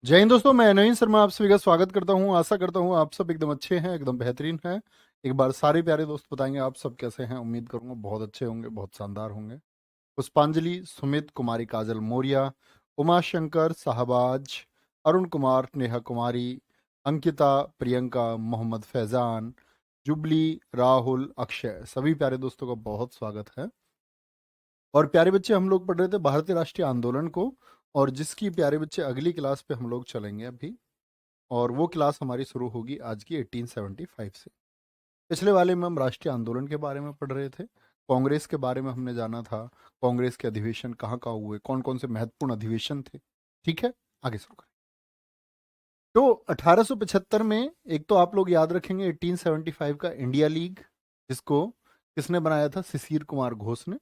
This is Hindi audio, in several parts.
जय हिंद दोस्तों, मैं नवीन शर्मा आप सभी का स्वागत करता हूं। आशा करता हूं आप सब एकदम अच्छे हैं, एकदम बेहतरीन हैं। एक बार सारे प्यारे दोस्त बताएंगे आप सब कैसे हैं। उम्मीद करूंगा बहुत अच्छे होंगे, बहुत शानदार होंगे। पुष्पांजलि, सुमित, कुमारी काजल मौर्य, उमा शंकर, शाहबाज, अरुण कुमार, नेहा कुमारी, अंकिता, प्रियंका, मोहम्मद फैजान, जुबली, राहुल, अक्षय, सभी प्यारे दोस्तों का बहुत स्वागत है। और प्यारे बच्चे, हम लोग पढ़ रहे थे भारतीय राष्ट्रीय आंदोलन को, और जिसकी प्यारे बच्चे अगली क्लास पे हम लोग चलेंगे अभी। और वो क्लास हमारी शुरू होगी आज की 1875 से। पिछले वाले में हम राष्ट्रीय आंदोलन के बारे में पढ़ रहे थे, कांग्रेस के बारे में हमने जाना था, कांग्रेस के अधिवेशन कहाँ कहाँ हुए, कौन कौन से महत्वपूर्ण अधिवेशन थे। ठीक है, आगे शुरू करें। तो 1875 में एक तो आप लोग याद रखेंगे 1875 का इंडिया लीग, जिसको किसने बनाया था? शिशिर कुमार घोष ने।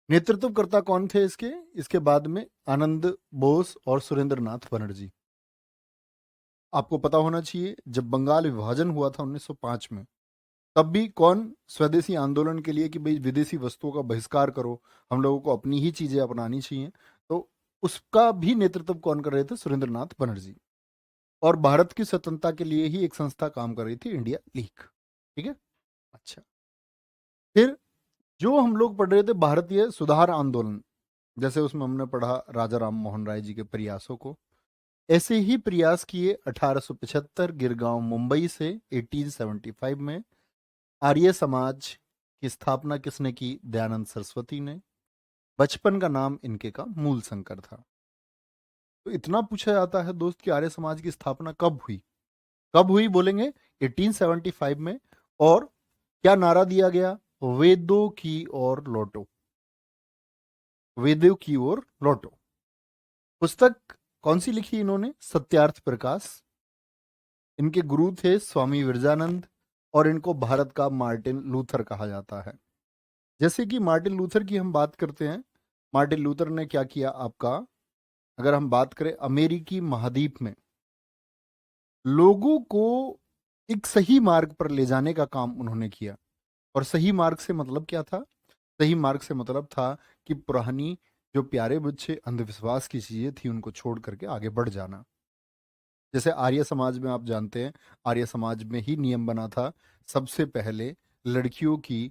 नेतृत्वकर्ता कौन थे इसके? इसके बाद में आनंद बोस और सुरेंद्र नाथ बनर्जी। आपको पता होना चाहिए, जब बंगाल विभाजन हुआ था 1905 में, तब भी कौन स्वदेशी आंदोलन के लिए कि भाई विदेशी वस्तुओं का बहिष्कार करो, हम लोगों को अपनी ही चीजें अपनानी चाहिए, तो उसका भी नेतृत्व कौन कर रहे थे? सुरेंद्र नाथ बनर्जी। और भारत की स्वतंत्रता के लिए ही एक संस्था काम कर रही थी, इंडिया लीग। ठीक है, अच्छा। फिर जो हम लोग पढ़ रहे थे भारतीय सुधार आंदोलन, जैसे उसमें हमने पढ़ा राजा राम मोहन राय जी के प्रयासों को, ऐसे ही प्रयास किए 1875 गिरगांव मुंबई से 1875 में। आर्य समाज की स्थापना किसने की? दयानंद सरस्वती ने। बचपन का नाम इनके का मूल शंकर था। तो इतना पूछा जाता है दोस्त कि आर्य समाज की स्थापना कब हुई? कब हुई बोलेंगे? 1875 में। और क्या नारा दिया गया? वेदों की ओर लौटो, वेदों की ओर लौटो। पुस्तक कौन सी लिखी इन्होंने? सत्यार्थ प्रकाश। इनके गुरु थे स्वामी विरजानंद, और इनको भारत का मार्टिन लूथर कहा जाता है। जैसे कि मार्टिन लूथर की हम बात करते हैं, मार्टिन लूथर ने क्या किया आपका? अगर हम बात करें अमेरिकी महाद्वीप में लोगों को एक सही मार्ग पर ले जाने का काम उन्होंने किया। और सही मार्ग से मतलब क्या था? सही मार्ग से मतलब था कि पुरानी जो प्यारे बच्चे अंधविश्वास की चीजें थी उनको छोड़ करके आगे बढ़ जाना। जैसे आर्य समाज में आप जानते हैं, आर्य समाज में ही नियम बना था सबसे पहले लड़कियों की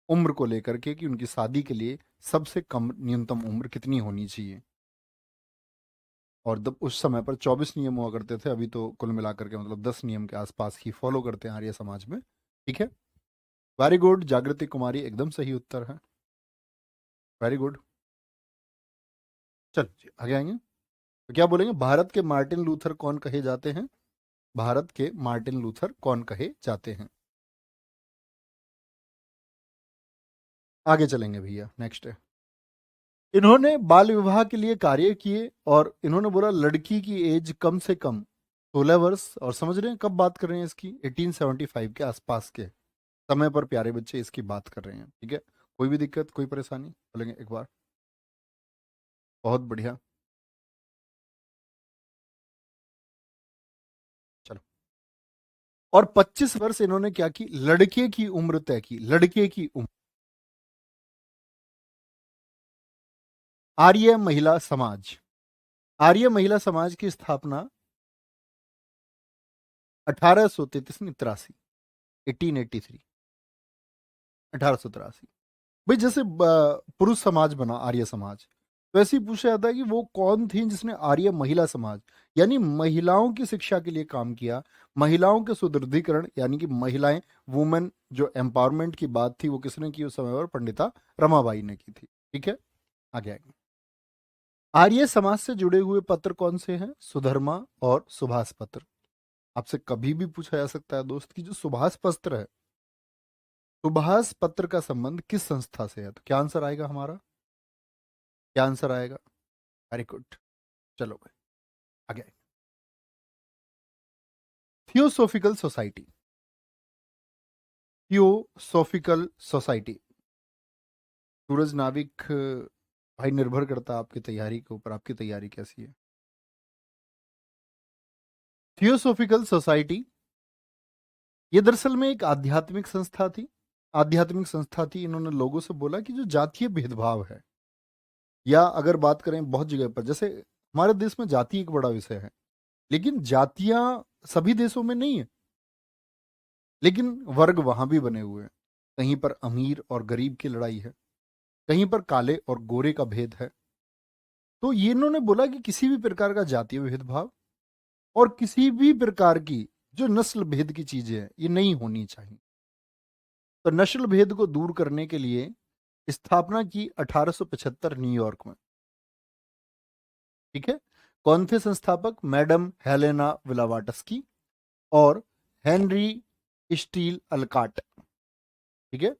उम्र को लेकर के कि उनकी शादी के लिए सबसे कम न्यूनतम उम्र कितनी होनी चाहिए। और जब उस समय पर 24 नियम हुआ करते थे, अभी तो कुल मिलाकर के मतलब 10 नियम के आसपास ही फॉलो करते हैं आर्य समाज में। ठीक है, वेरी गुड जागृति कुमारी, एकदम सही उत्तर है, वेरी गुड। चल जी, आगे आएंगे। तो क्या बोलेंगे? भारत के मार्टिन लूथर कौन कहे जाते हैं? भारत के मार्टिन लूथर कौन कहे जाते हैं? आगे चलेंगे भैया, नेक्स्ट है। इन्होंने बाल विवाह के लिए कार्य किए, और इन्होंने बोला लड़की की एज कम से कम 16 वर्ष। और समझ रहे हैं कब बात कर रहे हैं इसकी? 1875 के आसपास के समय पर प्यारे बच्चे इसकी बात कर रहे हैं। ठीक है, कोई भी दिक्कत, कोई परेशानी बोलेंगे एक बार? बहुत बढ़िया, चलो। और 25 वर्ष इन्होंने क्या की? लड़के की उम्र तय की, लड़के की उम्र। आर्य महिला समाज, आर्य महिला समाज की स्थापना 1833 नहीं 83, 1883, 1883। भाई जैसे पुरुष समाज बना आर्य समाज, तो ऐसे ही पूछा जाता है कि वो कौन थी जिसने आर्य महिला समाज, यानी महिलाओं की शिक्षा के लिए काम किया, महिलाओं के सुदृढ़ीकरण, यानी कि महिलाएं, वुमेन जो एम्पावरमेंट की बात थी वो किसने की उस समय पर? पंडिता रमाबाई ने की थी। ठीक है, आगे आएंगे। आर्य समाज से जुड़े हुए पत्र कौन से हैं? सुधर्मा और सुभाष पत्र। आपसे कभी भी पूछा जा सकता है दोस्त कि जो सुभाष पत्र है, सुभाष पत्र का संबंध किस संस्था से है? तो क्या आंसर आएगा हमारा? क्या आंसर आएगा? वेरी गुड, चलो भाई आगे। Theosophical society, theosophical society. Suraj Navik भाई, निर्भर करता है आपकी तैयारी के ऊपर, आपकी तैयारी कैसी है। थियोसोफिकल सोसाइटी ये दरअसल में एक आध्यात्मिक संस्था थी, आध्यात्मिक संस्था थी। इन्होंने लोगों से बोला कि जो जातीय भेदभाव है, या अगर बात करें बहुत जगह पर, जैसे हमारे देश में जाति एक बड़ा विषय है, लेकिन जातियां सभी देशों में नहीं है, लेकिन वर्ग वहां भी बने हुए हैं। कहीं पर अमीर और गरीब की लड़ाई है, कहीं पर काले और गोरे का भेद है। तो ये इन्होंने बोला कि किसी भी प्रकार का जातीय भेदभाव और किसी भी प्रकार की जो नस्ल भेद की चीजें हैं ये नहीं होनी चाहिए। तो नस्ल भेद को दूर करने के लिए स्थापना की 1875 न्यूयॉर्क में। ठीक है। कौन थे संस्थापक? मैडम हेलेना विलावाटस्की और हेनरी स्टील अलकाट। ठीक है।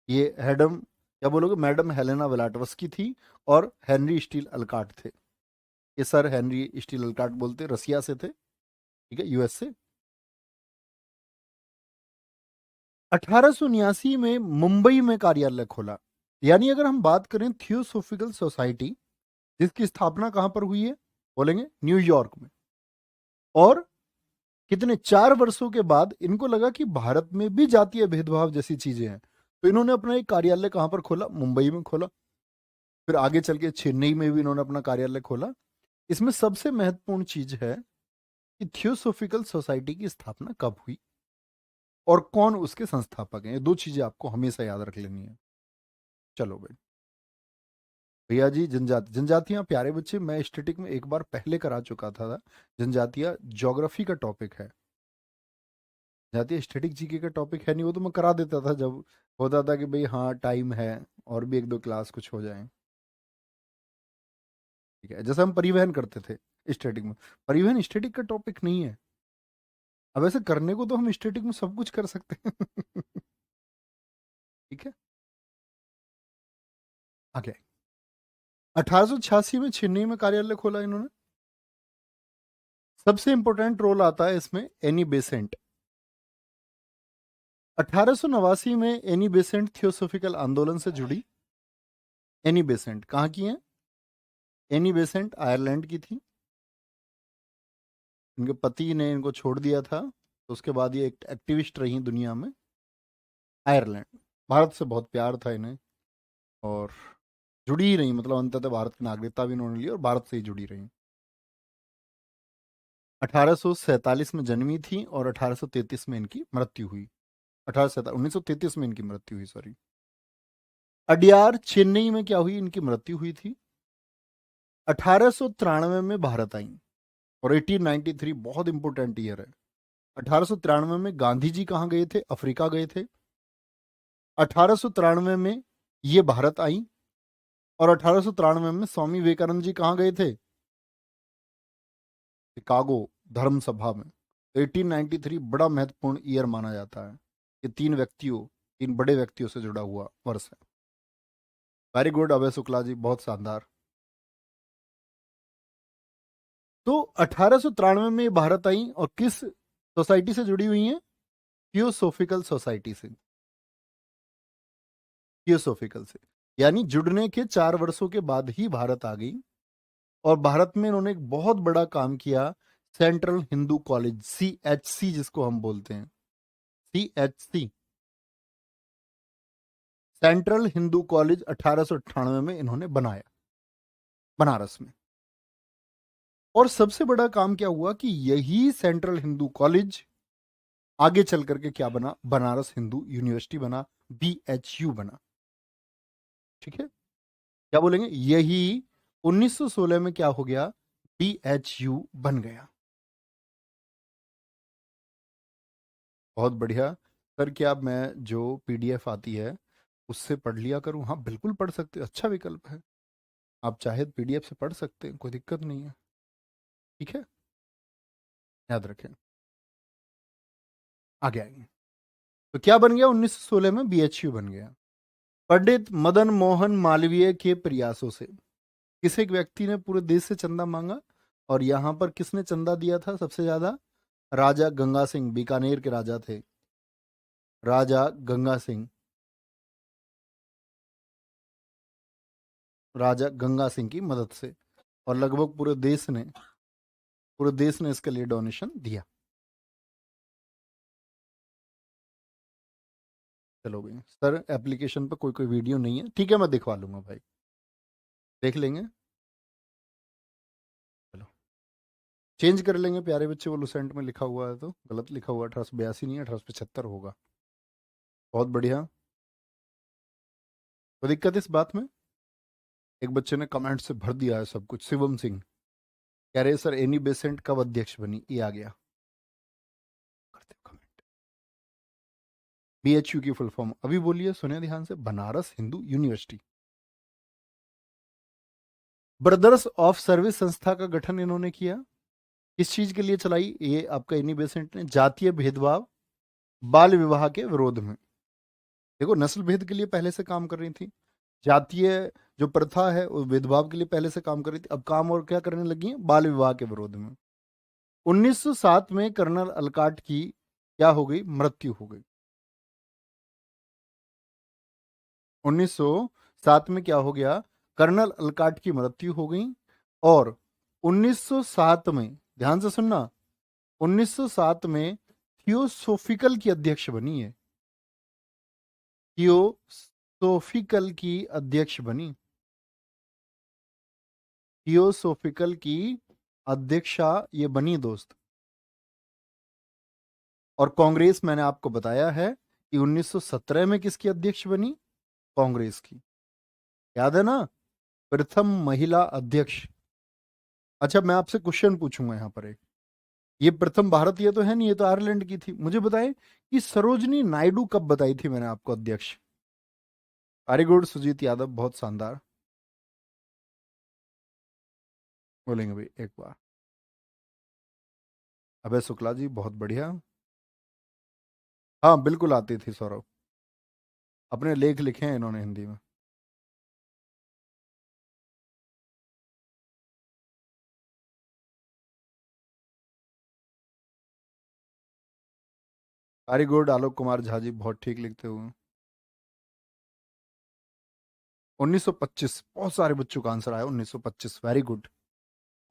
ये हेडम क्या बोलोगे, मैडम हेलेना विलाटवस्की थी और हेनरी स्टील अलकाट थे। ये सर हेनरी स्टील अलकाट बोलते, रसिया से थे। ठीक है, यूएस से। 1879 में मुंबई में कार्यालय खोला। यानी अगर हम बात करें थियोसोफिकल सोसाइटी, जिसकी स्थापना कहां पर हुई है, बोलेंगे न्यूयॉर्क में। और कितने 4 वर्षों के बाद इनको लगा कि भारत में भी जातीय भेदभाव जैसी चीजें हैं, तो इन्होंने अपना एक कार्यालय कहां पर खोला? मुंबई में खोला। फिर आगे चल के चेन्नई में भी इन्होंने अपना कार्यालय खोला। इसमें सबसे महत्वपूर्ण चीज है कि थियोसोफिकल सोसाइटी की स्थापना कब हुई और कौन उसके संस्थापक हैं। ये दो चीजें आपको हमेशा याद रख लेनी है। चलो भाई, भैया जी, जनजातियां प्यारे बच्चे, मैं स्टैटिक में एक बार पहले करा चुका था। जनजातियां ज्योग्राफी का टॉपिक है, जातीय स्टैटिक जीके का टॉपिक है नहीं। वो तो मैं करा देता था जब होता था कि भाई हाँ टाइम है और भी एक दो क्लास कुछ हो जाए। ठीक है, जैसे हम परिवहन करते थे स्टैटिक में। परिवहन स्टैटिक का टॉपिक नहीं है। अब ऐसे करने को तो हम स्टैटिक में सब कुछ कर सकते हैं। ठीक है, आगे 1886 में चेन्नई में कार्यालय खोला इन्होंने। सबसे इंपॉर्टेंट रोल आता है इसमें एनी बेसेंट। 1889 में एनी बेसेंट थियोसोफिकल आंदोलन से जुड़ी। एनी बेसेंट कहाँ की है? एनी बेसेंट आयरलैंड की थी। इनके पति ने इनको छोड़ दिया था, तो उसके बाद ये एक एक्टिविस्ट रही दुनिया में। आयरलैंड, भारत से बहुत प्यार था इन्हें और जुड़ी ही रही, मतलब अंततः भारत की नागरिकता भी इन्होंने ली और भारत से ही जुड़ी रही। 1847 में जन्मी थी और 1833 में इनकी मृत्यु हुई। 1933 में इनकी मृत्यु हुई, सॉरी। अडियार चेन्नई में क्या हुई? इनकी मृत्यु हुई थी। 1893 में भारत आई और 1893 बहुत इंपोर्टेंट ईयर है। 1893 में गांधी जी कहाँ गए थे? अफ्रीका गए थे। 1893 में ये भारत आई और 1893 में स्वामी विवेकानंद जी कहाँ गए थे? शिकागो धर्म सभा में। 1893 बड़ा महत्वपूर्ण ईयर माना जाता है। ये तीन बड़े व्यक्तियों से जुड़ा हुआ वर्ष है। वेरी गुड अभय शुक्ला जी, बहुत शानदार। तो 1893 में भारत आई और किस सोसाइटी से जुड़ी हुई है? थियोसोफिकल सोसाइटी से। थियोसोफिकल से, यानी जुड़ने के 4 वर्षों के बाद ही भारत आ गई। और भारत में इन्होंने एक बहुत बड़ा काम किया, सेंट्रल हिंदू कॉलेज, CHC जिसको हम बोलते हैं। CHC, सेंट्रल हिंदू कॉलेज 1898 में इन्होंने बनाया, बनारस में। और सबसे बड़ा काम क्या हुआ कि यही सेंट्रल हिंदू कॉलेज आगे चल करके क्या बना? बनारस हिंदू यूनिवर्सिटी बना, BHU बना। ठीक है, क्या बोलेंगे? यही 1916 में क्या हो गया? BHU बन गया। बहुत बढ़िया सर, क्या मैं जो PDF आती है उससे पढ़ लिया करूं? हाँ बिल्कुल पढ़ सकते, अच्छा विकल्प है। आप चाहे PDF से पढ़ सकते हैं, कोई दिक्कत नहीं है। ठीक है, याद रखें। आगे आएंगे। तो क्या बन गया? 1916 में BHU बन गया। पंडित मदन मोहन मालवीय के प्रयासों से किसी एक व्यक्ति ने पूरे देश से चंदा मांगा और यहां पर किसने चंदा दिया था सबसे ज्यादा? राजा गंगा सिंह, बीकानेर के राजा थे राजा गंगा सिंह। राजा गंगा सिंह की मदद से, और लगभग पूरे देश ने इसके लिए डोनेशन दिया। चलो भाई, सर एप्लीकेशन पर कोई कोई वीडियो नहीं है, ठीक है मैं दिखवा लूंगा भाई, देख लेंगे। चेंज कर लेंगे प्यारे बच्चे, वो लुसेंट में लिखा हुआ है तो गलत लिखा हुआ है, 1882 नहीं 1875 होगा। बहुत बढ़िया। तो दिक्कत इस बात में, एक बच्चे ने कमेंट से भर दिया है सब कुछ, शिवम सिंह कह रहे सर एनी बेसेंट कब अध्यक्ष बनी, ये आ गया। करते कमेंट। बीएचयू की फुल फॉर्म अभी बोलिए, सुने ध्यान से, Banaras Hindu university. Brothers of service संस्था का गठन इन्होंने किया, किस चीज के लिए चलाई ये आपका एनी बेसेंट ने, जातीय भेदभाव बाल विवाह के विरोध में। देखो नस्ल भेद के लिए पहले से काम कर रही थी, जातीय जो प्रथा है वो भेदभाव के लिए पहले से काम कर रही थी, अब काम और क्या करने लगी है, बाल विवाह के विरोध में। 1907 में कर्नल अलकाट की क्या हो गई, मृत्यु हो गई। 1907 में क्या हो गया, कर्नल अलकाट की मृत्यु हो गई। और 1907 में, ध्यान से सुनना, 1907 में थियोसोफिकल की अध्यक्ष बनी है, थियोसोफिकल की अध्यक्ष बनी, थियोसोफिकल की अध्यक्षा ये बनी दोस्त। और कांग्रेस मैंने आपको बताया है कि 1917 में किसकी अध्यक्ष बनी, कांग्रेस की, याद है ना, प्रथम महिला अध्यक्ष। अच्छा मैं आपसे क्वेश्चन पूछूंगा यहाँ पर एक, ये प्रथम भारतीय तो है नहीं, ये तो आयरलैंड की थी, मुझे बताएं कि सरोजनी नायडू कब बताई थी मैंने आपको अध्यक्ष। वेरी गुड सुजीत यादव, बहुत शानदार, बोलेंगे भाई एक बार। अभय शुक्ला जी बहुत बढ़िया, हाँ बिल्कुल आती थी सौरभ, अपने लेख लिखे हैं इन्होंने हिंदी में। वेरी गुड आलोक कुमार झा जी, बहुत ठीक लिखते हुए। 1925, बहुत सारे बच्चों का आंसर आया 1925, वेरी गुड।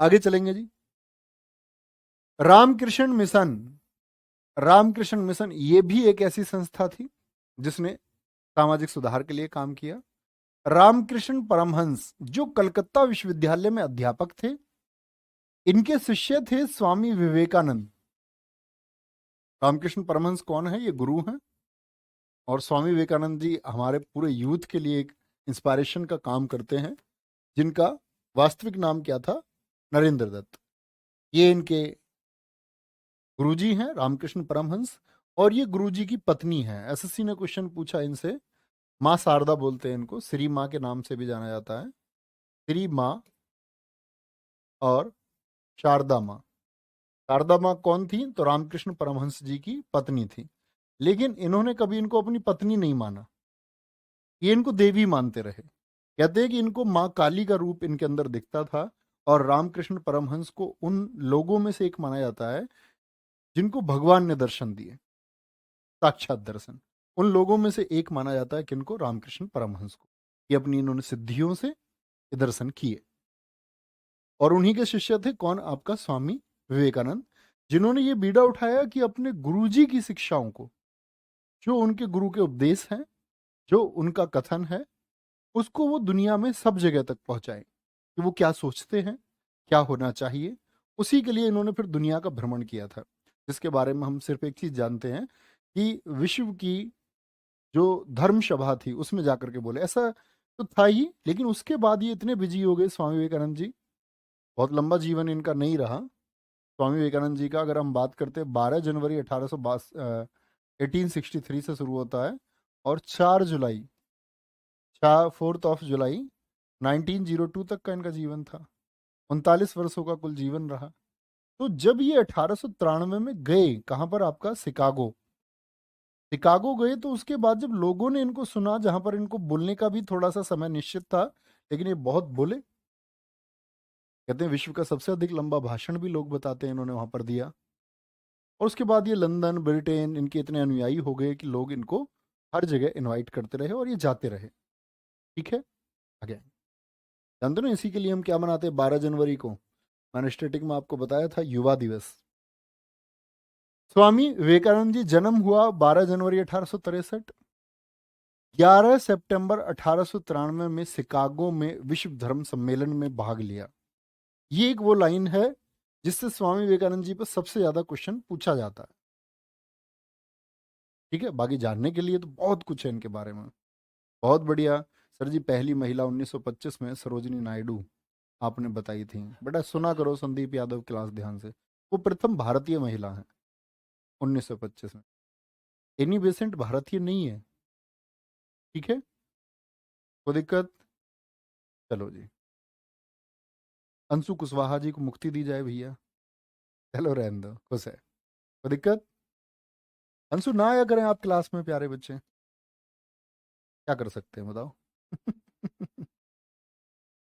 आगे चलेंगे जी। रामकृष्ण मिशन, रामकृष्ण मिशन ये भी एक ऐसी संस्था थी जिसने सामाजिक सुधार के लिए काम किया। रामकृष्ण परमहंस जो कलकत्ता विश्वविद्यालय में अध्यापक थे, इनके शिष्य थे स्वामी विवेकानंद। रामकृष्ण परमहंस कौन है, ये गुरु हैं, और स्वामी विवेकानंद जी हमारे पूरे यूथ के लिए एक इंस्पायरेशन का काम करते हैं, जिनका वास्तविक नाम क्या था, नरेंद्र दत्त। ये इनके गुरुजी हैं रामकृष्ण परमहंस, और ये गुरुजी की पत्नी है। एसएससी ने क्वेश्चन पूछा इनसे, माँ शारदा बोलते हैं इनको, श्री माँ के नाम से भी जाना जाता है, श्री माँ और शारदा माँ। शारदा माँ कौन थी, तो रामकृष्ण परमहंस जी की पत्नी थी, लेकिन इन्होंने कभी इनको अपनी पत्नी नहीं माना, ये इनको देवी मानते रहे। कहते हैं कि इनको माँ काली का रूप इनके अंदर दिखता था, और रामकृष्ण परमहंस को उन लोगों में से एक माना जाता है जिनको भगवान ने दर्शन दिए, साक्षात दर्शन। उन लोगों में से एक माना जाता है किनको, रामकृष्ण परमहंस को, ये अपनी इन्होंने सिद्धियों से ये दर्शन किए। और उन्हीं के शिष्य थे कौन, आपका स्वामी विवेकानंद, जिन्होंने ये बीड़ा उठाया कि अपने गुरुजी की शिक्षाओं को, जो उनके गुरु के उपदेश हैं, जो उनका कथन है, उसको वो दुनिया में सब जगह तक पहुंचाए, कि वो क्या सोचते हैं, क्या होना चाहिए। उसी के लिए इन्होंने फिर दुनिया का भ्रमण किया था, जिसके बारे में हम सिर्फ एक चीज जानते हैं कि विश्व की जो धर्म सभा थी उसमें जाकर के बोले, ऐसा तो था ही, लेकिन उसके बाद ये इतने बिजी हो गए स्वामी विवेकानंद जी, बहुत लंबा जीवन इनका नहीं रहा। स्वामी विवेकानंद जी का अगर हम बात करते हैं, 12 जनवरी 1863 से शुरू होता है, और 4 जुलाई, 4 जुलाई 1902 तक का इनका जीवन था, 39 वर्षों का कुल जीवन रहा। तो जब ये 1893 में गए, कहाँ पर, आपका शिकागो, शिकागो गए, तो उसके बाद जब लोगों ने इनको सुना, जहां पर इनको बोलने का भी थोड़ा सा समय निश्चित था, लेकिन ये बहुत बोले, कहते हैं विश्व का सबसे अधिक लंबा भाषण भी लोग बताते हैं इन्होंने वहां पर दिया। और उसके बाद ये लंदन, ब्रिटेन, इनके इतने अनुयायी हो गए कि लोग इनको हर जगह इनवाइट करते रहे और ये जाते रहे। ठीक है, आगे जानते हो ना, इसी के लिए हम क्या मनाते हैं 12 जनवरी को, मैंने स्टेटिक में आपको बताया था, युवा दिवस। स्वामी विवेकानंद जी जन्म हुआ 12 जनवरी 1863, 11 सितंबर 1893 में शिकागो में विश्व धर्म सम्मेलन में भाग लिया। ये एक वो लाइन है जिससे स्वामी विवेकानंद जी पर सबसे ज्यादा क्वेश्चन पूछा जाता है। ठीक है, बाकी जानने के लिए तो बहुत कुछ है इनके बारे में। बहुत बढ़िया सर जी। पहली महिला 1925 में सरोजिनी नायडू आपने बताई थी। बेटा सुना करो संदीप यादव क्लास ध्यान से। वो प्रथम भारतीय महिला है 1925 में। एनी बेसेंट भारतीय नहीं है। ठीक है, कोई दिक्कत? चलो जी, अंशु कुशवाहा जी को मुक्ति दी जाए भैया। चलो रहने दो, खुश है, कोई दिक्कत? अंशु ना आया करें आप क्लास में, प्यारे बच्चे, क्या कर सकते हैं बताओ।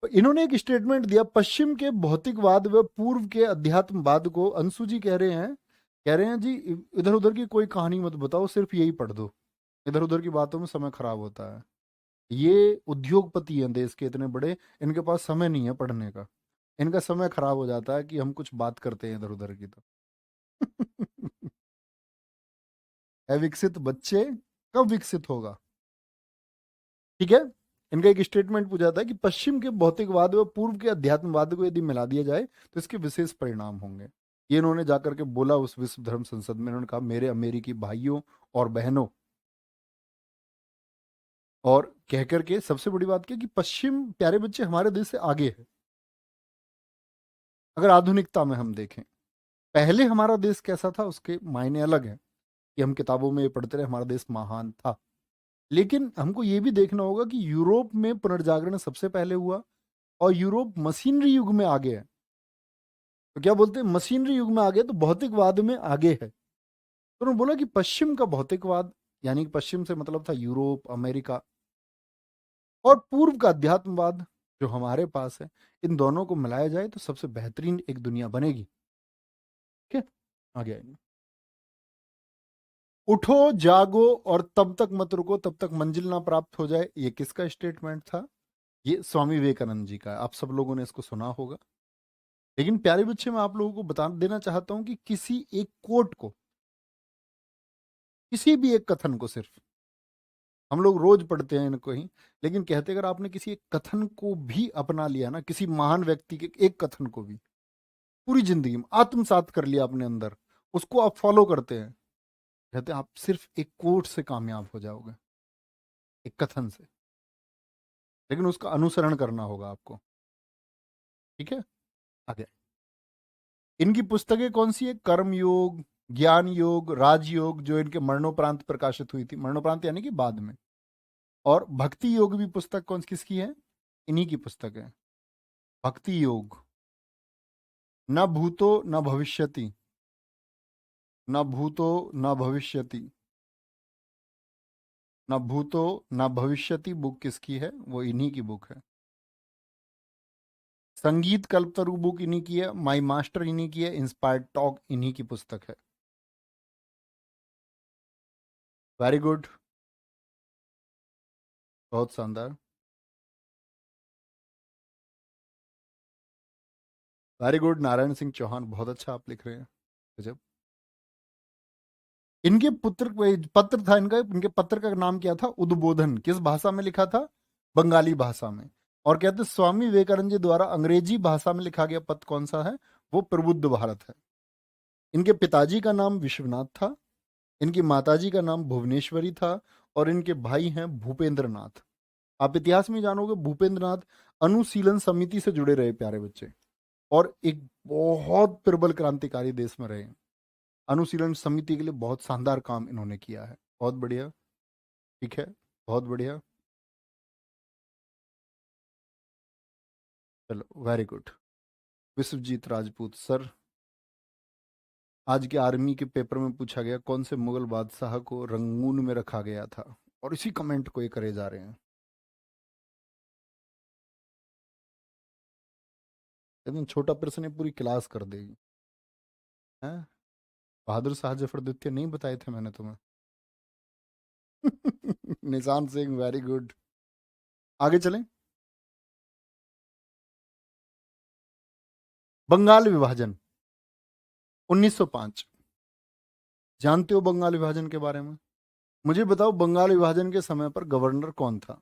इन्होंने एक स्टेटमेंट दिया, पश्चिम के भौतिकवाद व पूर्व के अध्यात्मवाद को, अंशु जी कह रहे हैं जी इधर उधर की कोई कहानी मत बताओ, सिर्फ यही पढ़ दो। इधर उधर की बातों में समय खराब होता है। ये उद्योगपति हैं देश के इतने बड़े, इनके पास समय नहीं है पढ़ने का। इनका समय खराब हो जाता है कि हम कुछ बात करते हैं इधर उधर की तो। अविकसित बच्चे कब विकसित होगा? ठीक है, इनका एक स्टेटमेंट पूछा था कि पश्चिम के भौतिकवाद व पूर्व के अध्यात्मवाद को यदि मिला दिया जाए तो इसके विशेष परिणाम होंगे। ये इन्होंने जाकर के बोला उस विश्व धर्म संसद में। इन्होंने कहा मेरे अमेरिकी भाइयों और बहनों, और कह करके सबसे बड़ी बात क्या कि पश्चिम प्यारे बच्चे हमारे देश से आगे है। अगर आधुनिकता में हम देखें, पहले हमारा देश कैसा था उसके मायने अलग है कि हम किताबों में ये पढ़ते रहे हमारा देश महान था। लेकिन हमको ये भी देखना होगा कि यूरोप में पुनर्जागरण सबसे पहले हुआ, और यूरोप मशीनरी युग में आगे है। तो क्या बोलते हैं, मशीनरी युग में आगे, तो भौतिकवाद में आगे है। तो उन्होंने बोला कि पश्चिम का भौतिकवाद, यानी कि पश्चिम से मतलब था यूरोप, अमेरिका, और पूर्व का अध्यात्मवाद जो हमारे पास है, इन दोनों को मिलाया जाए तो सबसे बेहतरीन एक दुनिया बनेगी। ठीक है, आगे आएंगे। उठो जागो और तब तक मत रुको तब तक मंजिल ना प्राप्त हो जाए, ये किसका स्टेटमेंट था? ये स्वामी विवेकानंद जी का है। आप सब लोगों ने इसको सुना होगा। लेकिन प्यारे बच्चे, मैं आप लोगों को बता देना चाहता हूं कि किसी एक कोट को, किसी भी एक कथन को, सिर्फ हम लोग रोज पढ़ते हैं इनको ही, लेकिन कहते अगर आपने किसी एक कथन को भी अपना लिया ना, किसी महान व्यक्ति के एक कथन को भी पूरी जिंदगी में आत्मसात कर लिया अपने अंदर, उसको आप फॉलो करते हैं, कहते हैं आप सिर्फ एक कोट से कामयाब हो जाओगे, एक कथन से। लेकिन उसका अनुसरण करना होगा आपको। ठीक है, आगे। इनकी पुस्तकें कौन सी है? कर्म योग, ज्ञान योग, राजयोग, जो इनके मरणोपरांत प्रकाशित हुई थी, मरणोपरांत यानी कि बाद में। और भक्ति योग भी पुस्तक कौन किसकी है? इन्हीं की पुस्तक है, भक्ति योग। न भूतो न भविष्यति, न भूतो न भविष्यति, न भूतो न भविष्यति बुक किसकी है? वो इन्हीं की बुक है। संगीत कल्पतरु बुक इन्हीं की है, माई मास्टर इन्हीं की है, इंस्पायर्ड टॉक इन्हीं की पुस्तक है। वेरी गुड, बहुत शानदार, वेरी गुड। नारायण सिंह चौहान, बहुत अच्छा आप लिख रहे हैं, गजब। इनके पुत्र पत्र था इनका, इनके पत्र का नाम क्या था? उद्बोधन। किस भाषा में लिखा था? बंगाली भाषा में। और कहते स्वामी विवेकानंद जी द्वारा अंग्रेजी भाषा में लिखा गया पत्र कौन सा है? वो प्रबुद्ध भारत है। इनके पिताजी का नाम विश्वनाथ था, इनकी माताजी का नाम भुवनेश्वरी था, और इनके भाई हैं भूपेंद्र नाथ। आप इतिहास में जानोगे भूपेंद्र नाथ अनुशीलन समिति से जुड़े रहे प्यारे बच्चे, और एक बहुत प्रबल क्रांतिकारी देश में रहे। अनुशीलन समिति के लिए बहुत शानदार काम इन्होंने किया है, बहुत बढ़िया। ठीक है, बहुत बढ़िया, चलो very good. Vishwajeet Rajput sir, आज के आर्मी के पेपर में पूछा गया कौन से मुगल बादशाह को रंगून में रखा गया था, और इसी कमेंट को ये करे जा रहे हैं। लेकिन छोटा प्रश्न है, पूरी क्लास कर देगी। हैं? बहादुर शाह जफर द्वितीय नहीं बताए थे मैंने तुम्हें? निशान सिंह, वेरी गुड। आगे चलें। बंगाल विभाजन 1905, जानते हो बंगाल विभाजन के बारे में? मुझे बताओ बंगाल विभाजन के समय पर गवर्नर कौन था?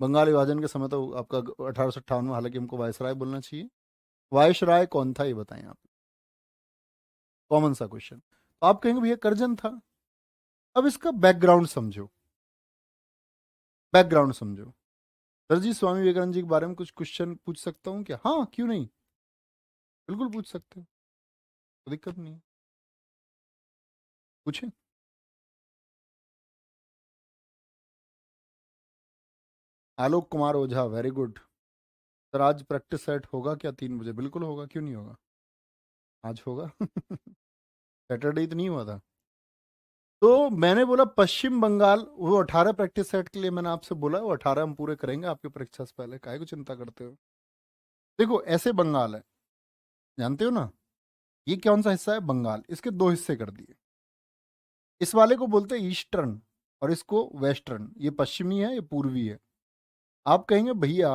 बंगाल विभाजन के समय तो आपका 1858 में, हालांकि हमको वायसराय बोलना चाहिए, वायसराय कौन था ये बताएं आप, कॉमन सा क्वेश्चन। तो आप कहेंगे भैया करजन था। अब इसका बैकग्राउंड समझो, बैकग्राउंड समझो। सर जी स्वामी विवेकानंद जी के बारे में कुछ क्वेश्चन पूछ सकता हूँ क्या? हाँ क्यों नहीं, बिल्कुल पूछ सकते हो, कोई दिक्कत नहीं है, पूछें। Alok Kumar Ojha, very good. Sir आज प्रैक्टिस सेट होगा क्या 3 बजे? बिल्कुल होगा, क्यों नहीं होगा, आज होगा। सैटरडे तो नहीं हुआ था। तो मैंने बोला पश्चिम बंगाल, वो 18 प्रैक्टिस सेट के लिए मैंने आपसे बोला, वो 18 हम पूरे करेंगे आपकी परीक्षा से पहले, काहे को चिंता करते हो। देखो ऐसे बंगाल है, जानते हो ना, ये कौन सा हिस्सा है बंगाल, इसके 2 हिस्से कर दिए। इस वाले को बोलते हैं ईस्टर्न और इसको वेस्टर्न, ये पश्चिमी है ये पूर्वी है। आप कहेंगे भैया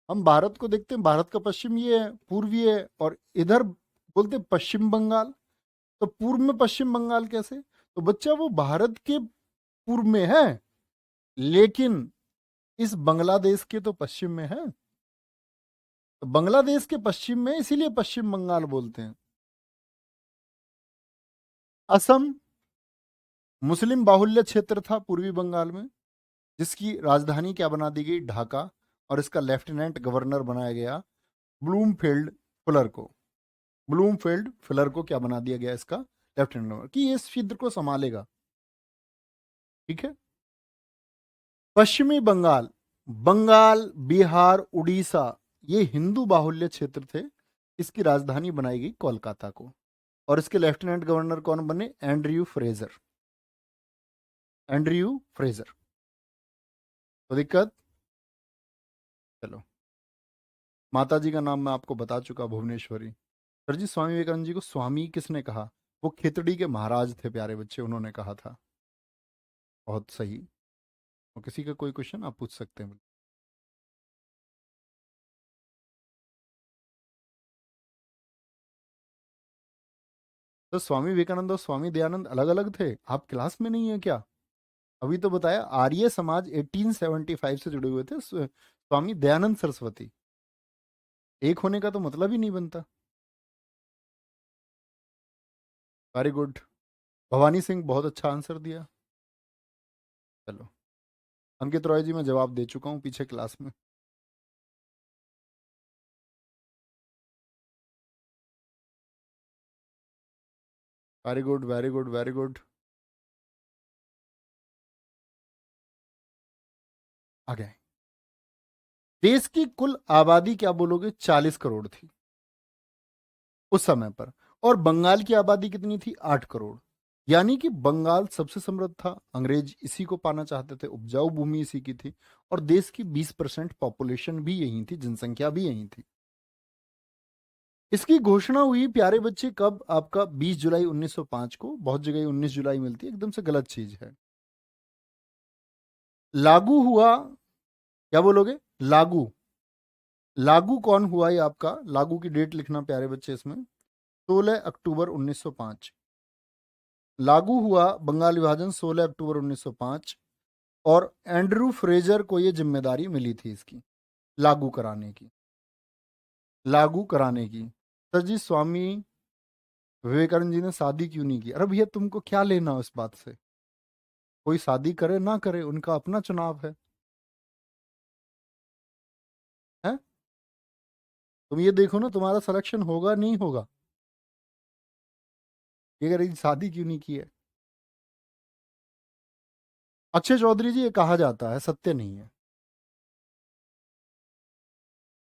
हम भारत को देखते हैं, भारत का पश्चिम ये है, पूर्वी है, और इधर बोलते हैं पश्चिम बंगाल, तो पूर्व में पश्चिम बंगाल कैसे? तो बच्चा वो भारत के पूर्व में है, लेकिन इस बांग्लादेश के तो पश्चिम में है, तो बांग्लादेश के पश्चिम में, इसीलिए पश्चिम बंगाल बोलते हैं। असम मुस्लिम बाहुल्य क्षेत्र था पूर्वी बंगाल में, जिसकी राजधानी क्या बना दी गई, ढाका, और इसका लेफ्टिनेंट गवर्नर बनाया गया ब्लूमफील्ड फुलर को। ब्लूमफील्ड फुलर को क्या बना दिया गया इसका लेफ्टिनेंट गवर्नर, कि ये इस क्षेत्र को संभालेगा, ठीक है। पश्चिमी बंगाल, बंगाल, बिहार, उड़ीसा, ये हिंदू बाहुल्य क्षेत्र थे, इसकी राजधानी बनाई गई कोलकाता को, और इसके लेफ्टिनेंट गवर्नर कौन बने, एंड्रयू फ्रेजर, एंड्रयू फ्रेजर। तो दिक्कत, चलो, माता जी का नाम मैं आपको बता चुका, भुवनेश्वरी। सर जी स्वामी विवेकानंद जी को स्वामी किसने कहा? वो खितड़ी के महाराज थे प्यारे बच्चे, उन्होंने कहा था। बहुत सही। और किसी का कोई क्वेश्चन आप पूछ सकते हैं। तो स्वामी विवेकानंद और स्वामी दयानंद अलग अलग थे, आप क्लास में नहीं है क्या? अभी तो बताया आर्य समाज 1875 से जुड़े हुए थे, स्वामी दयानंद सरस्वती, एक होने का तो मतलब ही नहीं बनता। Very good. भवानी सिंह बहुत अच्छा आंसर दिया। चलो, अंकित रॉय जी मैं जवाब दे चुका हूँ पीछे क्लास में। Very good, very good, very good. आगे, देश की कुल आबादी क्या बोलोगे, 40 करोड़ थी उस समय पर, और बंगाल की आबादी कितनी थी, 8 करोड़। यानी कि बंगाल सबसे समृद्ध था, अंग्रेज इसी को पाना चाहते थे, उपजाऊ भूमि इसी की थी, और देश की 20% पॉपुलेशन भी यही थी, जनसंख्या भी यही थी। इसकी घोषणा हुई प्यारे बच्चे कब, आपका 20 जुलाई 1905 को, बहुत जगह 19 जुलाई मिलती है, एकदम से गलत चीज है। लागू हुआ, क्या बोलोगे, लागू, लागू कौन हुआ ये आपका, लागू की डेट लिखना प्यारे बच्चे इसमें, 16 अक्टूबर 1905 लागू हुआ बंगाल विभाजन, 16 अक्टूबर 1905। और एंड्रू फ्रेजर को ये जिम्मेदारी मिली थी इसकी लागू कराने की, लागू कराने की। सर जी स्वामी विवेकानंद जी ने शादी क्यों नहीं की? अरे भैया तुमको क्या लेना उस बात से, कोई शादी करे ना करे उनका अपना चुनाव है। तुम ये देखो ना तुम्हारा सिलेक्शन होगा नहीं होगा, ये अगर शादी क्यों नहीं की है। अक्षय चौधरी जी, ये कहा जाता है, सत्य नहीं है,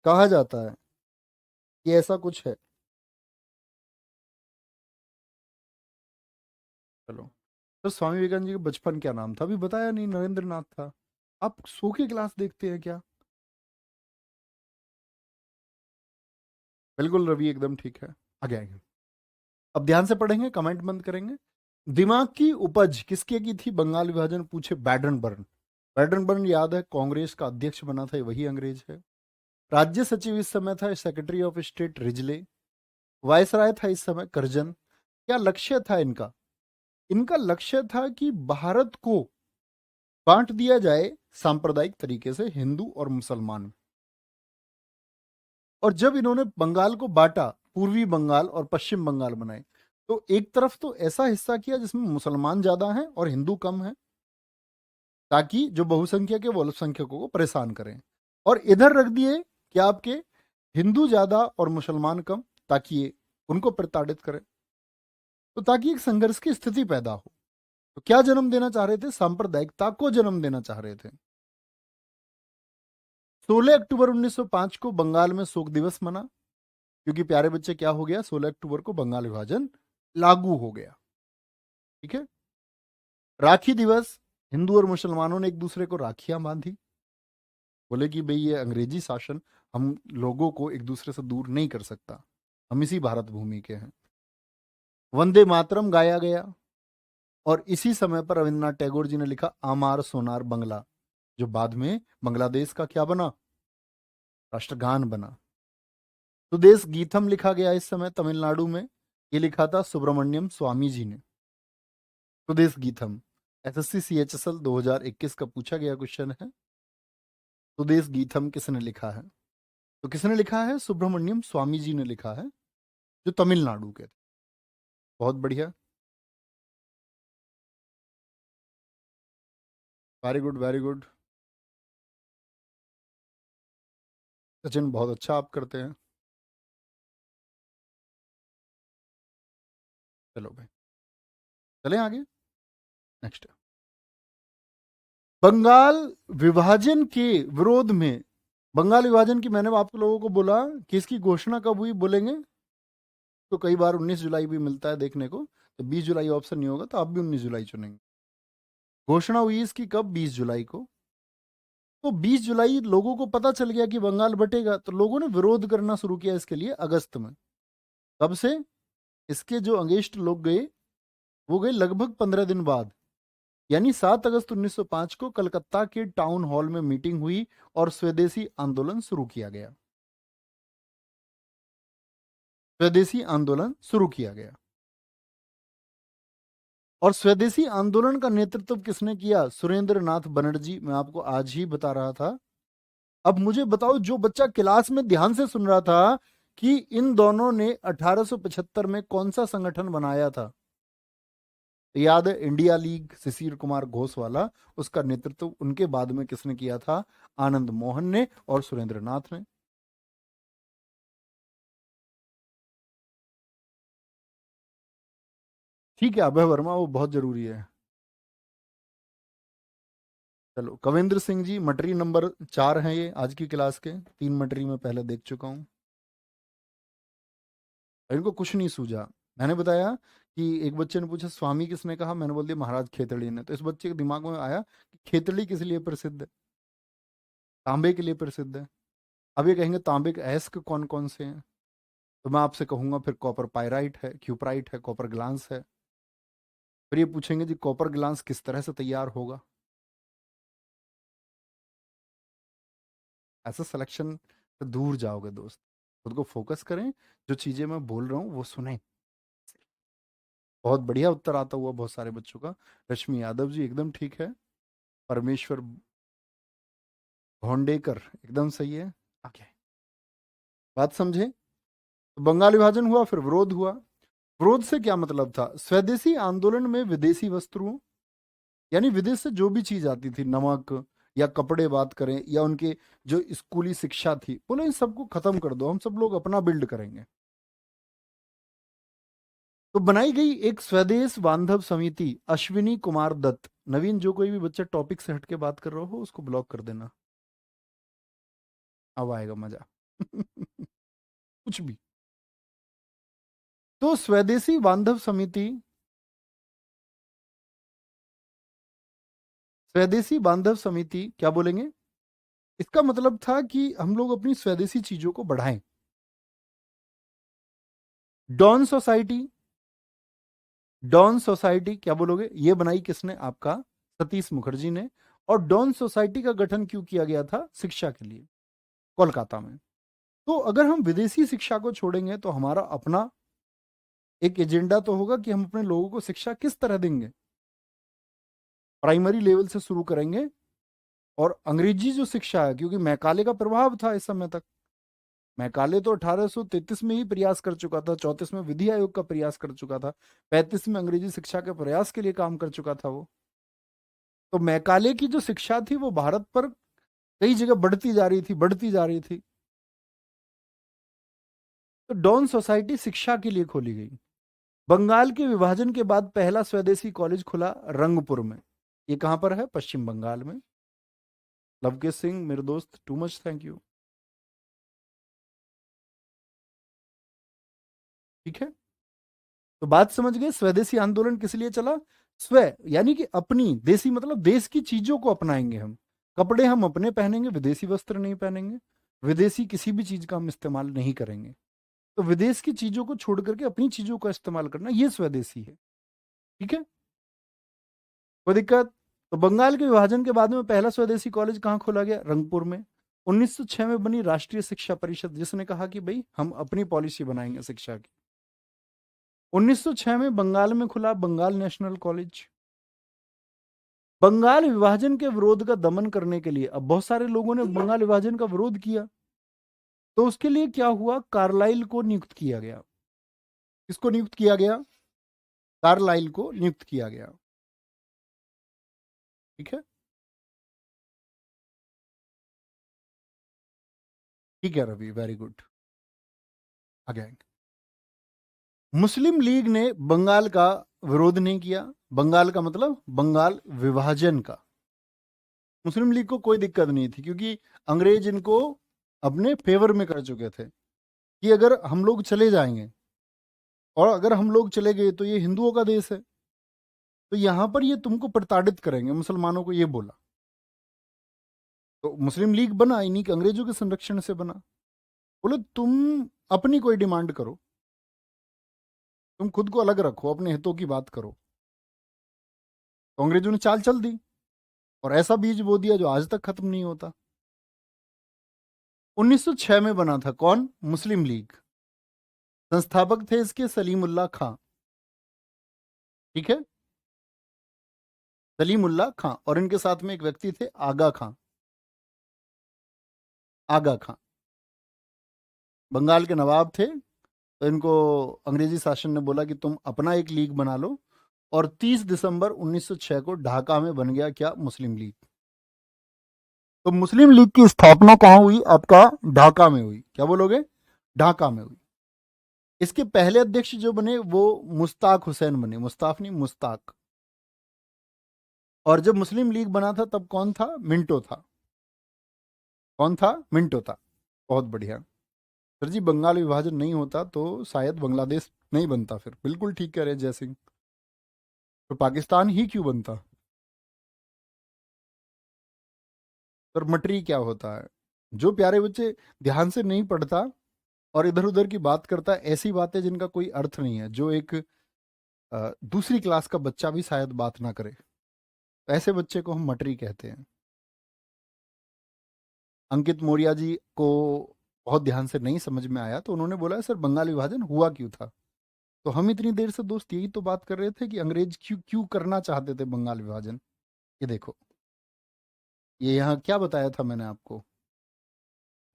कहा जाता है कि ऐसा कुछ है। चलो, तो स्वामी विवेकानंद जी का बचपन क्या नाम था, अभी बताया नहीं, नरेंद्र नाथ था। आप सो के क्लास देखते हैं क्या? बिल्कुल रवि, एकदम ठीक है। आगे आएंगे, अब ध्यान से पढ़ेंगे, कमेंट बंद करेंगे। दिमाग की उपज किसके की थी, बंगाल विभाजन पूछे, बैडन बर्न। बैडन बर्न याद है, कांग्रेस का अध्यक्ष बना था, वही अंग्रेज है। राज्य सचिव इस समय था secretary of state Risley. Viceroy था इस समय करजन। क्या लक्ष्य था इनका? इनका लक्ष्य था कि भारत को बांट दिया जाए सांप्रदायिक तरीके से, हिंदू और मुसलमान। और जब इन्होंने बंगाल को बांटा, पूर्वी बंगाल और पश्चिम बंगाल बनाए, तो एक तरफ तो ऐसा हिस्सा किया जिसमें मुसलमान ज्यादा हैं और हिंदू कम हैं, ताकि जो बहुसंख्यक है वो अल्पसंख्यकों को परेशान करें, और इधर रख दिए कि आपके हिंदू ज्यादा और मुसलमान कम, ताकि ये उनको प्रताड़ित करें, तो ताकि एक संघर्ष की स्थिति पैदा हो। तो क्या जन्म देना चाह रहे थे? सांप्रदायिकता को जन्म देना चाह रहे थे। 16 अक्टूबर 1905 को बंगाल में शोक दिवस मना, क्योंकि प्यारे बच्चे क्या हो गया, 16 अक्टूबर को बंगाल विभाजन लागू हो गया। ठीक है। राखी दिवस, हिंदू और मुसलमानों ने एक दूसरे को राखियां बांधी, बोले कि भाई ये अंग्रेजी शासन हम लोगों को एक दूसरे से दूर नहीं कर सकता, हम इसी भारत भूमि के हैं। वंदे मातरम गाया गया, और इसी समय पर रविन्द्रनाथ टैगोर जी ने लिखा आमार सोनार बंगला, जो बाद में बांग्लादेश का क्या बना, राष्ट्रगान बना। सुदेश गीतम लिखा गया इस समय तमिलनाडु में, ये लिखा था सुब्रमण्यम स्वामी जी ने। सुदेश गीतम एसएससी CHSL 2021 का पूछा गया क्वेश्चन है। सुदेश गीतम किसने लिखा है? तो किसने लिखा है? सुब्रमण्यम स्वामी जी ने लिखा है, जो तमिलनाडु के थे। बहुत बढ़िया, very good very good. Sachin बहुत अच्छा आप करते हैं। चलो भाई चलें आगे। नेक्स्ट, बंगाल विभाजन के विरोध में, बंगाल विभाजन की मैंने आप लोगों को बोला कि इसकी घोषणा कब हुई, बोलेंगे तो कई बार 19 जुलाई भी मिलता है देखने को, तो 20 जुलाई ऑप्शन नहीं होगा तो आप भी 19 जुलाई चुनेंगे। घोषणा हुई इसकी कब? 20 जुलाई को। तो 20 जुलाई लोगों को पता चल गया कि बंगाल बटेगा, तो लोगों ने विरोध करना शुरू किया इसके लिए अगस्त में। कब से? इसके जो अगेंस्ट लोग गए वो गए लगभग 15 दिन बाद, यानी 7 अगस्त 1905 को कलकत्ता के टाउन हॉल में मीटिंग हुई और स्वदेशी आंदोलन शुरू किया गया। स्वदेशी आंदोलन शुरू किया गया, और स्वदेशी आंदोलन का नेतृत्व किसने किया? सुरेंद्र नाथ बनर्जी। मैं आपको आज ही बता रहा था। अब मुझे बताओ, जो बच्चा क्लास में ध्यान से सुन रहा था कि इन दोनों ने 1875 में कौन सा संगठन बनाया था, याद है? इंडिया लीग, शिशिर कुमार घोष वाला, उसका नेतृत्व उनके बाद में किसने किया था? आनंद मोहन ने और सुरेंद्र नाथ ने। ठीक है, अभय वर्मा वो बहुत जरूरी है। चलो, कविंद्र सिंह जी मटरी नंबर 4 है ये आज की क्लास के, 3 मटरी में पहले देख चुका हूं। इनको कुछ नहीं सूझा। मैंने बताया कि एक बच्चे ने पूछा स्वामी किसने कहा, मैंने बोल दिया महाराज खेतड़ी ने, तो इस बच्चे के दिमाग में आया कि खेतड़ी किस लिए प्रसिद्ध है? तांबे के लिए प्रसिद्ध है। अब ये कहेंगे तांबे के अयस्क कौन कौन से हैं, तो मैं आपसे कहूंगा फिर कॉपर पायराइट है, क्यूपराइट है, कॉपर ग्लांस है। फिर ये पूछेंगे जी कॉपर ग्लांस किस तरह से तैयार होगा। ऐसा सिलेक्शन से दूर जाओगे दोस्त, खुद को फोकस करें, जो चीजें मैं बोल रहा हूँ वो सुने। बहुत बढ़िया उत्तर आता हुआ बहुत सारे बच्चों का। रश्मि यादव जी एकदम ठीक है। परमेश्वर भोंडेकर एकदम सही है। आगे बात समझे। तो बंगाल विभाजन हुआ, फिर विरोध हुआ। विरोध से क्या मतलब था? स्वदेशी आंदोलन में विदेशी वस्त्रों, यानी विदेश से जो भी चीज आती थी, नमक या कपड़े बात करें, या उनके जो स्कूली शिक्षा थी, बोले इन सबको खत्म कर दो, हम सब लोग अपना बिल्ड करेंगे। तो बनाई गई एक स्वदेश बांधव समिति, अश्विनी कुमार दत्त। नवीन, जो कोई भी बच्चा टॉपिक से हटके बात कर रहा हो उसको ब्लॉक कर देना, अब आएगा मजा। कुछ भी। तो स्वदेशी बांधव समिति, स्वदेशी बांधव समिति क्या बोलेंगे? इसका मतलब था कि हम लोग अपनी स्वदेशी चीजों को बढ़ाएं। डॉन सोसाइटी, डॉन सोसाइटी क्या बोलोगे? ये बनाई किसने? आपका सतीश मुखर्जी ने। और डॉन सोसाइटी का गठन क्यों किया गया था? शिक्षा के लिए, कोलकाता में। तो अगर हम विदेशी शिक्षा को छोड़ेंगे तो हमारा अपना एक एजेंडा तो होगा कि हम अपने लोगों को शिक्षा किस तरह देंगे। प्राइमरी लेवल से शुरू करेंगे, और अंग्रेजी जो शिक्षा है, क्योंकि मैकाले का प्रभाव था इस समय तक, मैकाले तो 1833 में ही प्रयास कर चुका था, 34 में विधि आयोग का प्रयास कर चुका था, 35 में अंग्रेजी शिक्षा के प्रयास के लिए काम कर चुका था वो। तो मैकाले की जो शिक्षा थी वो भारत पर कई जगह बढ़ती जा रही थी, बढ़ती जा रही थी। तो डॉन सोसाइटी शिक्षा के लिए खोली गई। बंगाल के विभाजन के बाद पहला स्वदेशी कॉलेज खुला रंगपुर में। ये कहां पर है? पश्चिम बंगाल में। लवकेश सिंह मेरे दोस्त, टू मच थैंक यू। ठीक है, तो बात समझ गए। स्वदेशी आंदोलन किस लिए चला? स्व यानी कि अपनी, देसी मतलब देश की चीजों को अपनाएंगे हम। कपड़े हम अपने पहनेंगे, विदेशी वस्त्र नहीं पहनेंगे, विदेशी किसी भी चीज का हम इस्तेमाल नहीं करेंगे। तो विदेश की चीजों को छोड़ करके अपनी चीजों का इस्तेमाल करना, ये स्वदेशी है। ठीक है, कोई दिक्कत? तो बंगाल के विभाजन के बाद में पहला स्वदेशी कॉलेज कहाँ खोला गया? रंगपुर में। 1906 में बनी राष्ट्रीय शिक्षा परिषद, जिसने कहा कि भाई हम अपनी पॉलिसी बनाएंगे शिक्षा की। 1906 में बंगाल में खुला बंगाल नेशनल कॉलेज। बंगाल विभाजन के विरोध का दमन करने के लिए, अब बहुत सारे लोगों ने बंगाल विभाजन का विरोध किया, तो उसके लिए क्या हुआ? कार्लाइल को नियुक्त किया गया। किसको नियुक्त किया गया? कार्लाइल को नियुक्त किया गया। ठीक है, ठीक है रवि, वेरी गुड। आगे आएंगे। मुस्लिम लीग ने बंगाल का विरोध नहीं किया। बंगाल का मतलब बंगाल विभाजन का। मुस्लिम लीग को कोई दिक्कत नहीं थी, क्योंकि अंग्रेज इनको अपने फेवर में कर चुके थे कि अगर हम लोग चले जाएंगे और अगर हम लोग चले गए तो ये हिंदुओं का देश है, तो यहां पर ये तुमको प्रताड़ित करेंगे, मुसलमानों को ये बोला। तो मुस्लिम लीग बना इन्हीं के, अंग्रेजों के संरक्षण से बना। बोले तुम अपनी कोई डिमांड करो, तुम खुद को अलग रखो, अपने हितों की बात करो। तो अंग्रेजों ने चाल चल दी और ऐसा बीज बो दिया जो आज तक खत्म नहीं होता। 1906 में बना था कौन? मुस्लिम लीग। संस्थापक थे इसके सलीमुल्लाह खां। ठीक है, सलीमुल्लाह खां, और इनके साथ में एक व्यक्ति थे आगा खां। आगा खां बंगाल के नवाब थे। तो इनको अंग्रेजी शासन ने बोला कि तुम अपना एक लीग बना लो, और 30 दिसंबर 1906 को ढाका में बन गया क्या? मुस्लिम लीग। तो मुस्लिम लीग की स्थापना कहां हुई? आपका ढाका में हुई। क्या बोलोगे? ढाका में हुई। इसके पहले अध्यक्ष जो बने वो मुश्ताक हुसैन बने, मुस्ताफ नहीं, मुश्ताक। और जब मुस्लिम लीग बना था तब कौन था? मिंटो था। कौन था? मिंटो था। बहुत बढ़िया सर जी। बंगाल विभाजन नहीं होता तो शायद बांग्लादेश नहीं बनता। फिर बिल्कुल ठीक कह रहे जय सिंह। तो पाकिस्तान ही क्यों बनता? सर मटरी क्या होता है? जो प्यारे बच्चे ध्यान से नहीं पढ़ता और इधर उधर की बात करता है, ऐसी बातें जिनका कोई अर्थ नहीं है, जो एक दूसरी क्लास का बच्चा भी शायद बात ना करे, तो ऐसे बच्चे को हम मटरी कहते हैं। अंकित मौर्य जी को बहुत ध्यान से नहीं समझ में आया, तो उन्होंने बोला सर बंगाल विभाजन हुआ क्यों था। तो हम इतनी देर से दोस्त यही तो बात कर रहे थे कि अंग्रेज क्यों क्यों करना चाहते थे बंगाल विभाजन। ये देखो, ये यहाँ क्या बताया था मैंने आपको?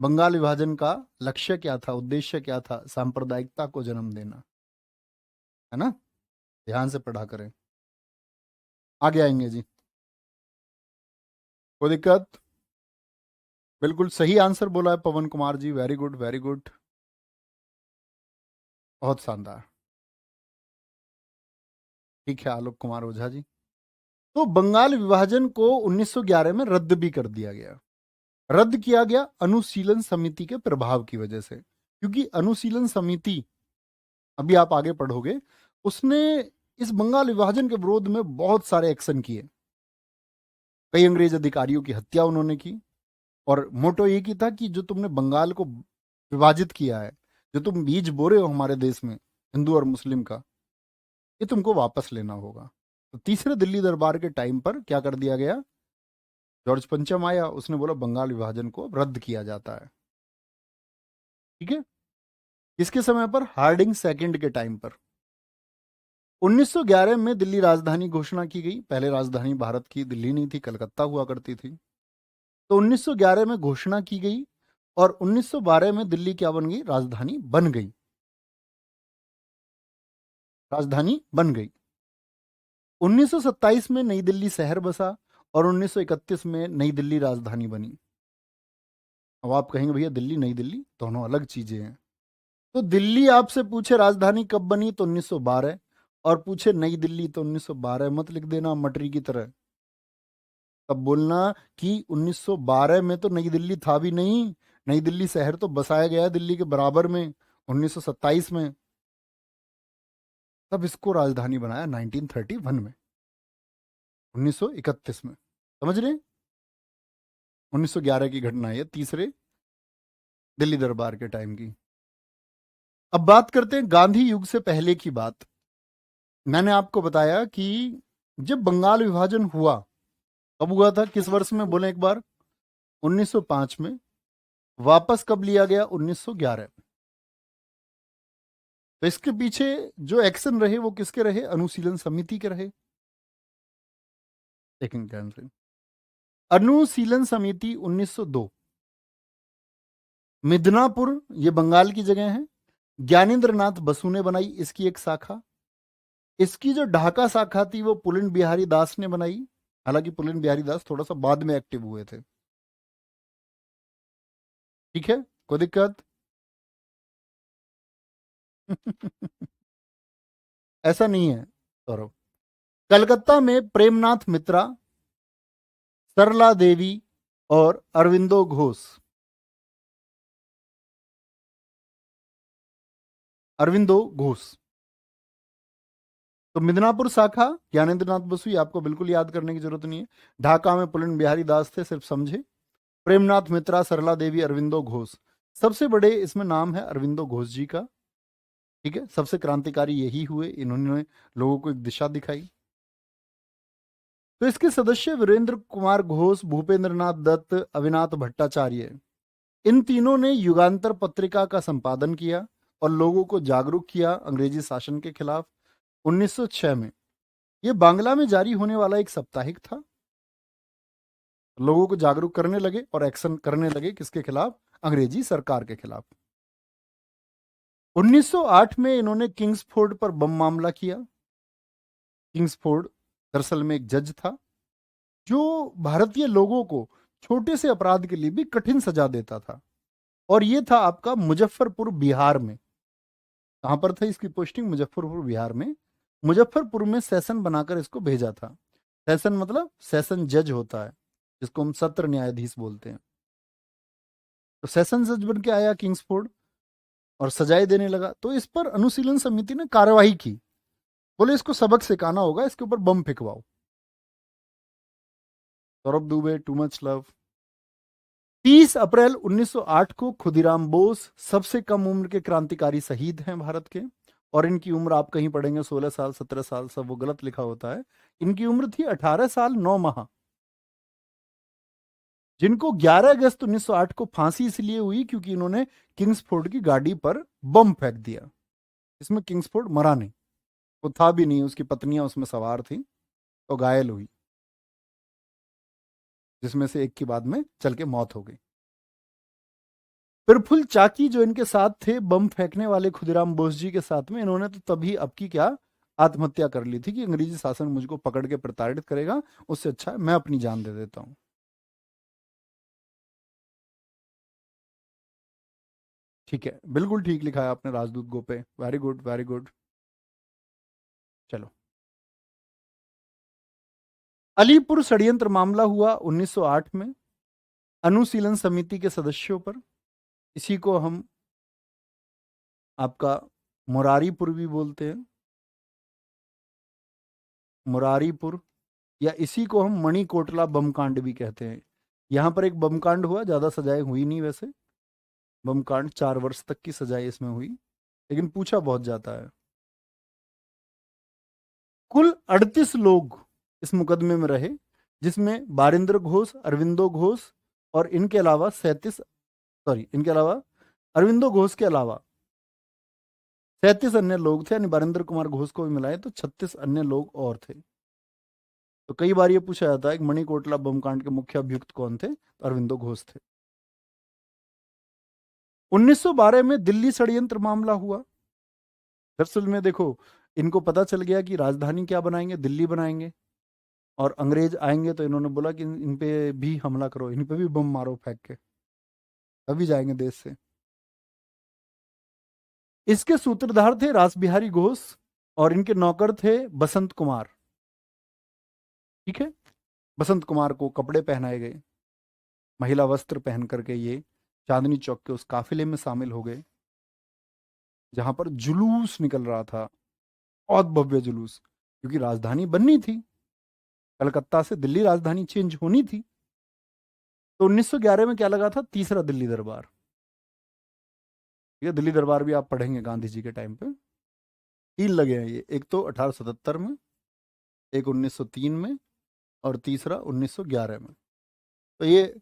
बंगाल विभाजन का लक्ष्य क्या था, उद्देश्य क्या था? सांप्रदायिकता को जन्म देना, है ना? ध्यान से पढ़ा करें। आगे आएंगे जी, कोई दिक्कत? बिल्कुल सही आंसर बोला है पवन Kumar ji, very good very good, बहुत शानदार। ठीक है आलोक कुमार ओझा जी। तो बंगाल विभाजन को 1911 में रद्द भी कर दिया गया। रद्द किया गया अनुशीलन समिति के प्रभाव की वजह से, क्योंकि अनुशीलन समिति, अभी आप आगे पढ़ोगे, उसने इस बंगाल विभाजन के विरोध में बहुत सारे एक्शन किए। कई अंग्रेज अधिकारियों की हत्या उन्होंने की, और मोटो ये की था कि जो तुमने बंगाल को विभाजित किया है, जो तुम बीज बो रहे हो हमारे देश में हिंदू और मुस्लिम का, ये तुमको वापस लेना होगा। तो तीसरे दिल्ली दरबार के टाइम पर क्या कर दिया गया? जॉर्ज पंचम आया, उसने बोला बंगाल विभाजन को रद्द किया जाता है। ठीक है, किसके समय पर? हार्डिंग सेकंड के टाइम पर। 1911 में दिल्ली राजधानी घोषणा की गई। पहले राजधानी भारत की दिल्ली नहीं थी, कलकत्ता हुआ करती थी। तो 1911 में घोषणा की गई, और 1912 में दिल्ली क्या बन गई? राजधानी बन गई। राजधानी बन गई। 1927 में नई दिल्ली शहर बसा और 1931 में नई दिल्ली राजधानी बनी। अब आप कहेंगे भैया दिल्ली नई दिल्ली दोनों अलग चीजें हैं। तो दिल्ली आपसे पूछे राजधानी कब बनी तो 1912, और पूछे नई दिल्ली तो 1912 मत लिख देना मटरी की तरह। तब बोलना कि 1912 में तो नई दिल्ली था भी नहीं, नई दिल्ली शहर तो बसाया गया है दिल्ली के बराबर में 1927 में। तब इसको राजधानी बनाया 1931 में, 1931 में। समझ रहे? 1911 की घटना है, तीसरे दिल्ली दरबार के टाइम की। अब बात करते हैं गांधी युग से पहले की बात। मैंने आपको बताया कि जब बंगाल विभाजन हुआ, कब हुआ था, किस वर्ष में, बोले एक बार? 1905 में। वापस कब लिया गया? 1911 में। तो इसके पीछे जो एक्शन रहे वो किसके रहे? अनुशीलन समिति के रहे। लेकिन ध्यान से, अनुशीलन समिति 1902, मिदनापुर, ये बंगाल की जगह है, ज्ञानेंद्र नाथ बसु ने बनाई इसकी एक शाखा। इसकी जो ढाका शाखा थी वो पुलिन बिहारी दास ने बनाई। हालांकि पुलिन बिहारी दास थोड़ा सा बाद में एक्टिव हुए थे। ठीक है, कोई दिक्कत? ऐसा नहीं है सौरभ। कलकत्ता में प्रेमनाथ मित्रा, सरला देवी और अरविंदो घोष। अरविंदो घोष। तो मिदनापुर शाखा ज्ञानेंद्र नाथ बसु, ये आपको बिल्कुल याद करने की जरूरत नहीं है। ढाका में पुलिन बिहारी दास थे, सिर्फ समझे। प्रेमनाथ मित्रा, सरला देवी, अरविंदो घोष। सबसे बड़े इसमें नाम है अरविंदो घोष जी का। ठीक है, सबसे क्रांतिकारी यही हुए, इन्होंने लोगों को एक दिशा दिखाई। तो इसके सदस्य वीरेंद्र कुमार घोष, भूपेंद्र नाथ दत्त, अविनाथ भट्टाचार्य, इन तीनों ने युगांतर पत्रिका का संपादन किया और लोगों को जागरूक किया अंग्रेजी शासन के खिलाफ। 1906 में यह बांग्ला में जारी होने वाला एक साप्ताहिक था। लोगों को जागरूक करने लगे और एक्शन करने लगे, किसके खिलाफ? अंग्रेजी सरकार के खिलाफ। 1908 में इन्होंने किंग्सफोर्ड पर बम मामला किया। किंग्सफोर्ड दरअसल में एक जज था जो भारतीय लोगों को छोटे से अपराध के लिए भी कठिन सजा देता था, और ये था आपका मुजफ्फरपुर बिहार में। कहां पर था इसकी पोस्टिंग? मुजफ्फरपुर बिहार में। मुजफ्फरपुर में सेशन बनाकर इसको भेजा था। सेशन मतलब सेशन जज होता है, जिसको हम सत्र न्यायाधीश बोलते हैं। तो सेशन जज बन के आया किंग्सफोर्ड और सजाएं देने लगा। तो इस पर अनुशीलन समिति ने कार्रवाई की, बोले इसको सबक सिखाना होगा, इसके ऊपर बम फेंकवाओ। Saurabh Dubey, too much love. 30 अप्रैल 1908 को खुदीराम बोस, सबसे कम उम्र के क्रांतिकारी शहीद हैं भारत के। और इनकी उम्र आप कहीं पढ़ेंगे 16 साल 17 साल, सब वो गलत लिखा होता है। इनकी उम्र थी 18 साल 9 माह। जिनको 11 अगस्त 1908 को फांसी इसलिए हुई क्योंकि इन्होंने किंग्सफोर्ड की गाड़ी पर बम फेंक दिया। इसमें किंग्सफोर्ड मरा नहीं, वो था भी नहीं, उसकी पत्नियां उसमें सवार थी, तो घायल हुई, जिसमें से एक की बाद में चल के मौत हो गई। प्रफुल्ल चाकी जो इनके साथ थे, बम फेंकने वाले खुदीराम बोस जी के साथ में, इन्होंने तो तभी अब की क्या आत्महत्या कर ली थी कि अंग्रेजी शासन मुझको पकड़ के प्रताड़ित करेगा, उससे अच्छा है मैं अपनी जान दे देता हूं। ठीक है, बिल्कुल ठीक लिखा है आपने राजदूत Gope, very good very good. चलो, अलीपुर षड्यंत्र मामला हुआ 1908 में अनुशीलन समिति के सदस्यों पर। इसी को हम आपका मुरारीपुर भी बोलते हैं, मुरारीपुर, या इसी को हम मणिकोटला बम कांड भी कहते हैं। यहां पर एक बम कांड हुआ, ज्यादा सजाएं हुई नहीं वैसे। बम कांड 4 वर्ष तक की सजाएं इसमें हुई, लेकिन पूछा बहुत जाता है। कुल 38 लोग इस मुकदमे में रहे, जिसमें बारिंद्र घोष, अरविंदो घोष और इनके अलावा 37, सॉरी इनके अलावा, अरविंदो घोष के अलावा 37 अन्य लोग थे, यानी बारिंद्र कुमार घोष को भी मिलाए तो 36 अन्य लोग और थे। तो कई बार ये पूछा जाता है कि मणिकोटला बम कांड के मुख्य अभियुक्त कौन थे, तो अरविंदो घोष थे। 1912 में दिल्ली षड्यंत्र मामला हुआ। दरअसल में देखो, इनको पता चल गया कि राजधानी क्या बनाएंगे, दिल्ली बनाएंगे, और अंग्रेज आएंगे तो इन्होंने बोला कि इन पे भी हमला करो, इन पे भी बम मारो फेंक के, तभी जाएंगे देश से। इसके सूत्रधार थे रासबिहारी घोष और इनके नौकर थे बसंत कुमार। ठीक है, बसंत कुमार को कपड़े पहनाए गए, महिला वस्त्र पहन करके ये चांदनी चौक के उस काफिले में शामिल हो गए, जहां पर जुलूस निकल रहा था, बहुत भव्य जुलूस, क्योंकि राजधानी बननी थी, कलकत्ता से दिल्ली राजधानी चेंज होनी थी। तो 1911 में क्या लगा था, तीसरा दिल्ली दरबार। ठीक है, दिल्ली दरबार भी आप पढ़ेंगे गांधी जी के टाइम पे। तीन लगे हैं ये, एक तो 1877 में, एक 1903 में, और तीसरा 1911 में। तो ये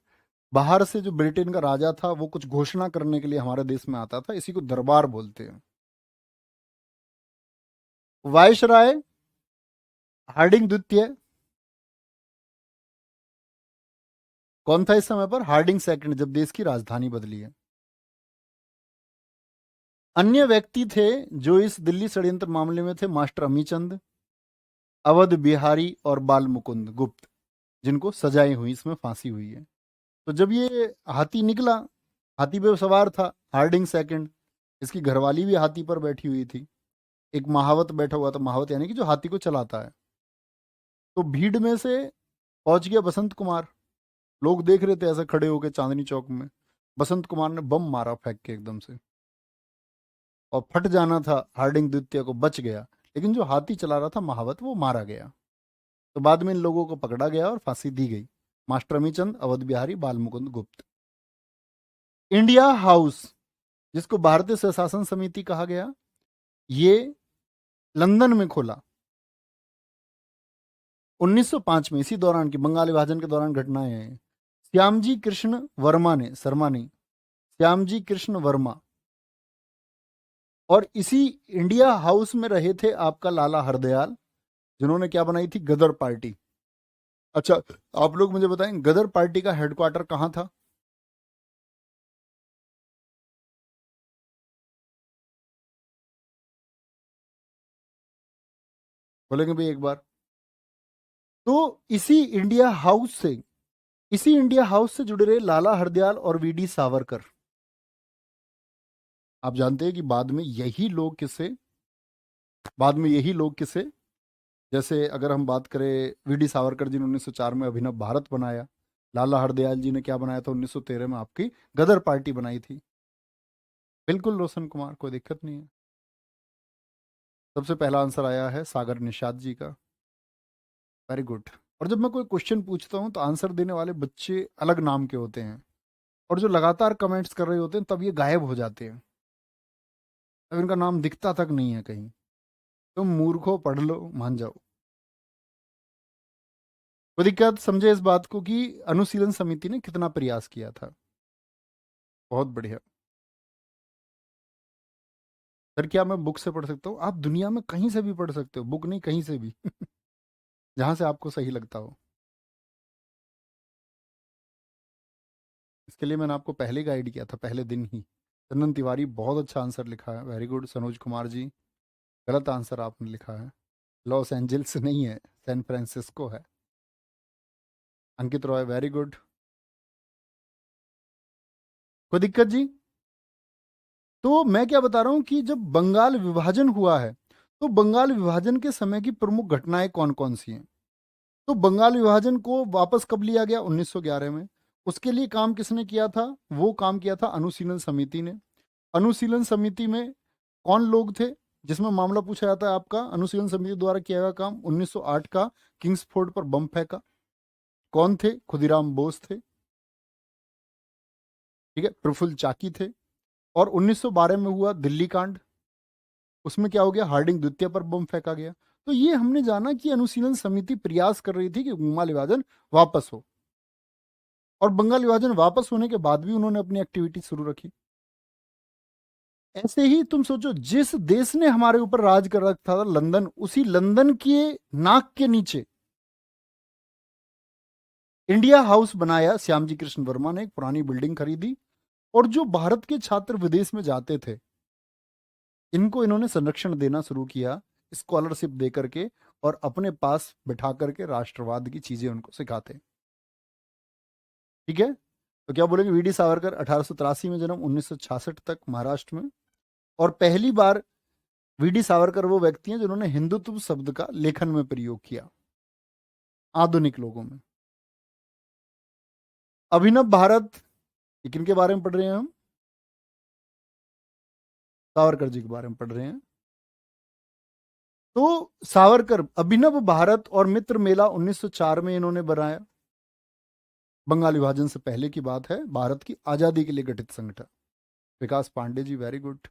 बाहर से जो ब्रिटेन का राजा था वो कुछ घोषणा करने के लिए हमारे देश में आता था, इसी को दरबार बोलते हैं। वायसराय हार्डिंग द्वितीय कौन था इस समय पर, हार्डिंग सेकंड, जब देश की राजधानी बदली है। अन्य व्यक्ति थे जो इस दिल्ली षड्यंत्र मामले में थे, मास्टर अमीचंद, अवध बिहारी और बाल मुकुंद गुप्त, जिनको सजाएं हुई, इसमें फांसी हुई है। तो जब ये हाथी निकला, हाथी पे सवार था हार्डिंग सेकंड, इसकी घरवाली भी हाथी पर बैठी हुई थी, एक महावत बैठा हुआ था, महावत यानी कि जो हाथी को चलाता है। तो भीड़ में से पहुंच गया बसंत कुमार, लोग देख रहे थे ऐसे खड़े होके चांदनी चौक में। बसंत कुमार ने बम मारा फेंक के एकदम से, और फट जाना था हार्डिंग द्वितीय को, बच गया, लेकिन जो हाथी चला रहा था महावत, वो मारा गया। तो बाद में इन लोगों को पकड़ा गया और फांसी दी गई, मास्टर अमीचंद, अवध बिहारी, बाल मुकुंद गुप्त। इंडिया हाउस, जिसको भारतीय स्वशासन समिति कहा गया, ये लंदन में खोला 1905 में, इसी दौरान की बंगाल विभाजन के दौरान घटनाएं हैं। श्यामजी कृष्ण वर्मा ने, शर्मा नहीं, श्यामजी कृष्ण वर्मा, और इसी इंडिया हाउस में रहे थे आपका लाला हरदयाल, जिन्होंने क्या बनाई थी, गदर पार्टी। अच्छा, आप लोग मुझे बताएं गदर पार्टी का हेडक्वार्टर कहां था। बोलेंगे भाई एक बार। तो इसी इंडिया हाउस से जुड़े रहे लाला हरदयाल और वीडी सावरकर। आप जानते हैं कि बाद में यही लोग किसे, जैसे अगर हम बात करें, वीडी सावरकर जी ने 1904 में अभिनव भारत बनाया, लाला हरदयाल जी ने क्या बनाया था, 1913 में आपकी गदर पार्टी बनाई थी। बिल्कुल रोशन कुमार, कोई दिक्कत नहीं है। सबसे पहला आंसर आया है सागर निषाद जी का, वेरी गुड। और जब मैं कोई क्वेश्चन पूछता हूँ तो आंसर देने वाले बच्चे अलग नाम के होते हैं, और जो लगातार कमेंट्स कर रहे होते हैं तब ये गायब हो जाते हैं, तब इनका नाम दिखता तक नहीं है कहीं। तुम मूर्खो, पढ़ लो, मान जाओ। कोई दिक्कत, समझे इस बात को कि अनुशीलन समिति ने कितना प्रयास किया था। बहुत बढ़िया सर, क्या मैं बुक से पढ़ सकता हूँ? आप दुनिया में कहीं से भी पढ़ सकते हो, बुक नहीं, कहीं से भी जहां से आपको सही लगता हो। इसके लिए मैंने आपको पहले गाइड किया था, पहले दिन ही। चंदन तिवारी बहुत अच्छा आंसर लिखा है, वेरी गुड। सनोज कुमार जी, गलत आंसर आपने लिखा है, लॉस एंजल्स नहीं है, सैन फ्रांसिस्को है। अंकित रॉय, वेरी गुड। कोई दिक्कत जी? तो मैं क्या बता रहा हूं कि जब बंगाल विभाजन हुआ है, तो बंगाल विभाजन के समय की प्रमुख घटनाएं कौन कौन सी हैं। तो बंगाल विभाजन को वापस कब लिया गया, 1911 में। उसके लिए काम किसने किया था, वो काम किया था अनुशीलन समिति ने। अनुशीलन समिति में कौन लोग थे, जिसमें मामला पूछा जाता है आपका, अनुशीलन समिति द्वारा किया गया काम, 1908 का किंग्सफोर्ड पर बम फेंका, कौन थे, खुदीराम बोस थे, ठीक है, प्रफुल्ल चाकी थे। और 1912 में हुआ दिल्ली कांड, उसमें क्या हो गया, हार्डिंग द्वितीय पर बम फेंका गया। तो ये हमने जाना कि अनुशीलन समिति प्रयास कर रही थी कि बंगाल विभाजन वापस हो, और बंगाल विभाजन वापस होने के बाद भी उन्होंने अपनी एक्टिविटी शुरू रखी। ऐसे ही तुम सोचो, जिस देश ने हमारे ऊपर राज कर रखा था, लंदन, उसी लंदन के नाक के नीचे इंडिया हाउस बनाया श्यामजी कृष्ण वर्मा ने, एक पुरानी बिल्डिंग खरीदी, और जो भारत के छात्र विदेश में जाते थे इनको इन्होंने संरक्षण देना शुरू किया, स्कॉलरशिप दे करके, और अपने पास बिठा करके राष्ट्रवाद की चीजें उनको सिखाते। ठीक है, तो क्या बोलेंगे, वीडी सावरकर 1883 में जन्म, 1966 तक महाराष्ट्र में। और पहली बार वीडी सावरकर वो व्यक्ति हैं जिन्होंने हिंदुत्व शब्द का लेखन में प्रयोग किया आधुनिक लोगों में। अभिनव भारत, ये किनके बारे में पढ़ रहे हैं हम? सावरकर जी के बारे में पढ़ रहे हैं। तो सावरकर अभिनव भारत और मित्र मेला 1904 में इन्होंने बनाया। बंगाल विभाजन से पहले की बात है, भारत की आजादी के लिए गठित संगठन। विकास पांडे जी, वेरी गुड।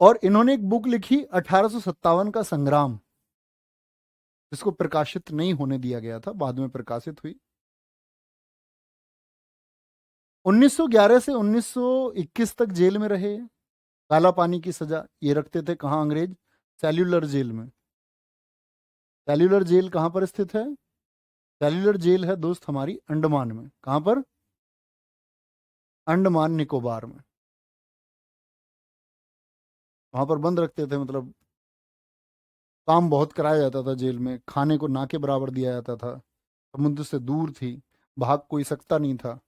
और इन्होंने एक बुक लिखी 1857 का संग्राम, जिसको प्रकाशित नहीं होने दिया गया था, बाद में प्रकाशित हुई। 1911 से 1921 तक जेल में रहे, काला पानी की सजा। ये रखते थे कहां अंग्रेज? सेल्यूलर जेल में। सेल्यूलर जेल कहां पर स्थित है? सेल्यूलर जेल है दोस्त हमारी अंडमान में। कहां पर? अंडमान निकोबार में। वहां पर बंद रखते थे, मतलब काम बहुत कराया जाता था जेल में, खाने को ना के बराबर दिया जाता था, समुद्र से दूर थी, भाग कोई सकता नहीं था,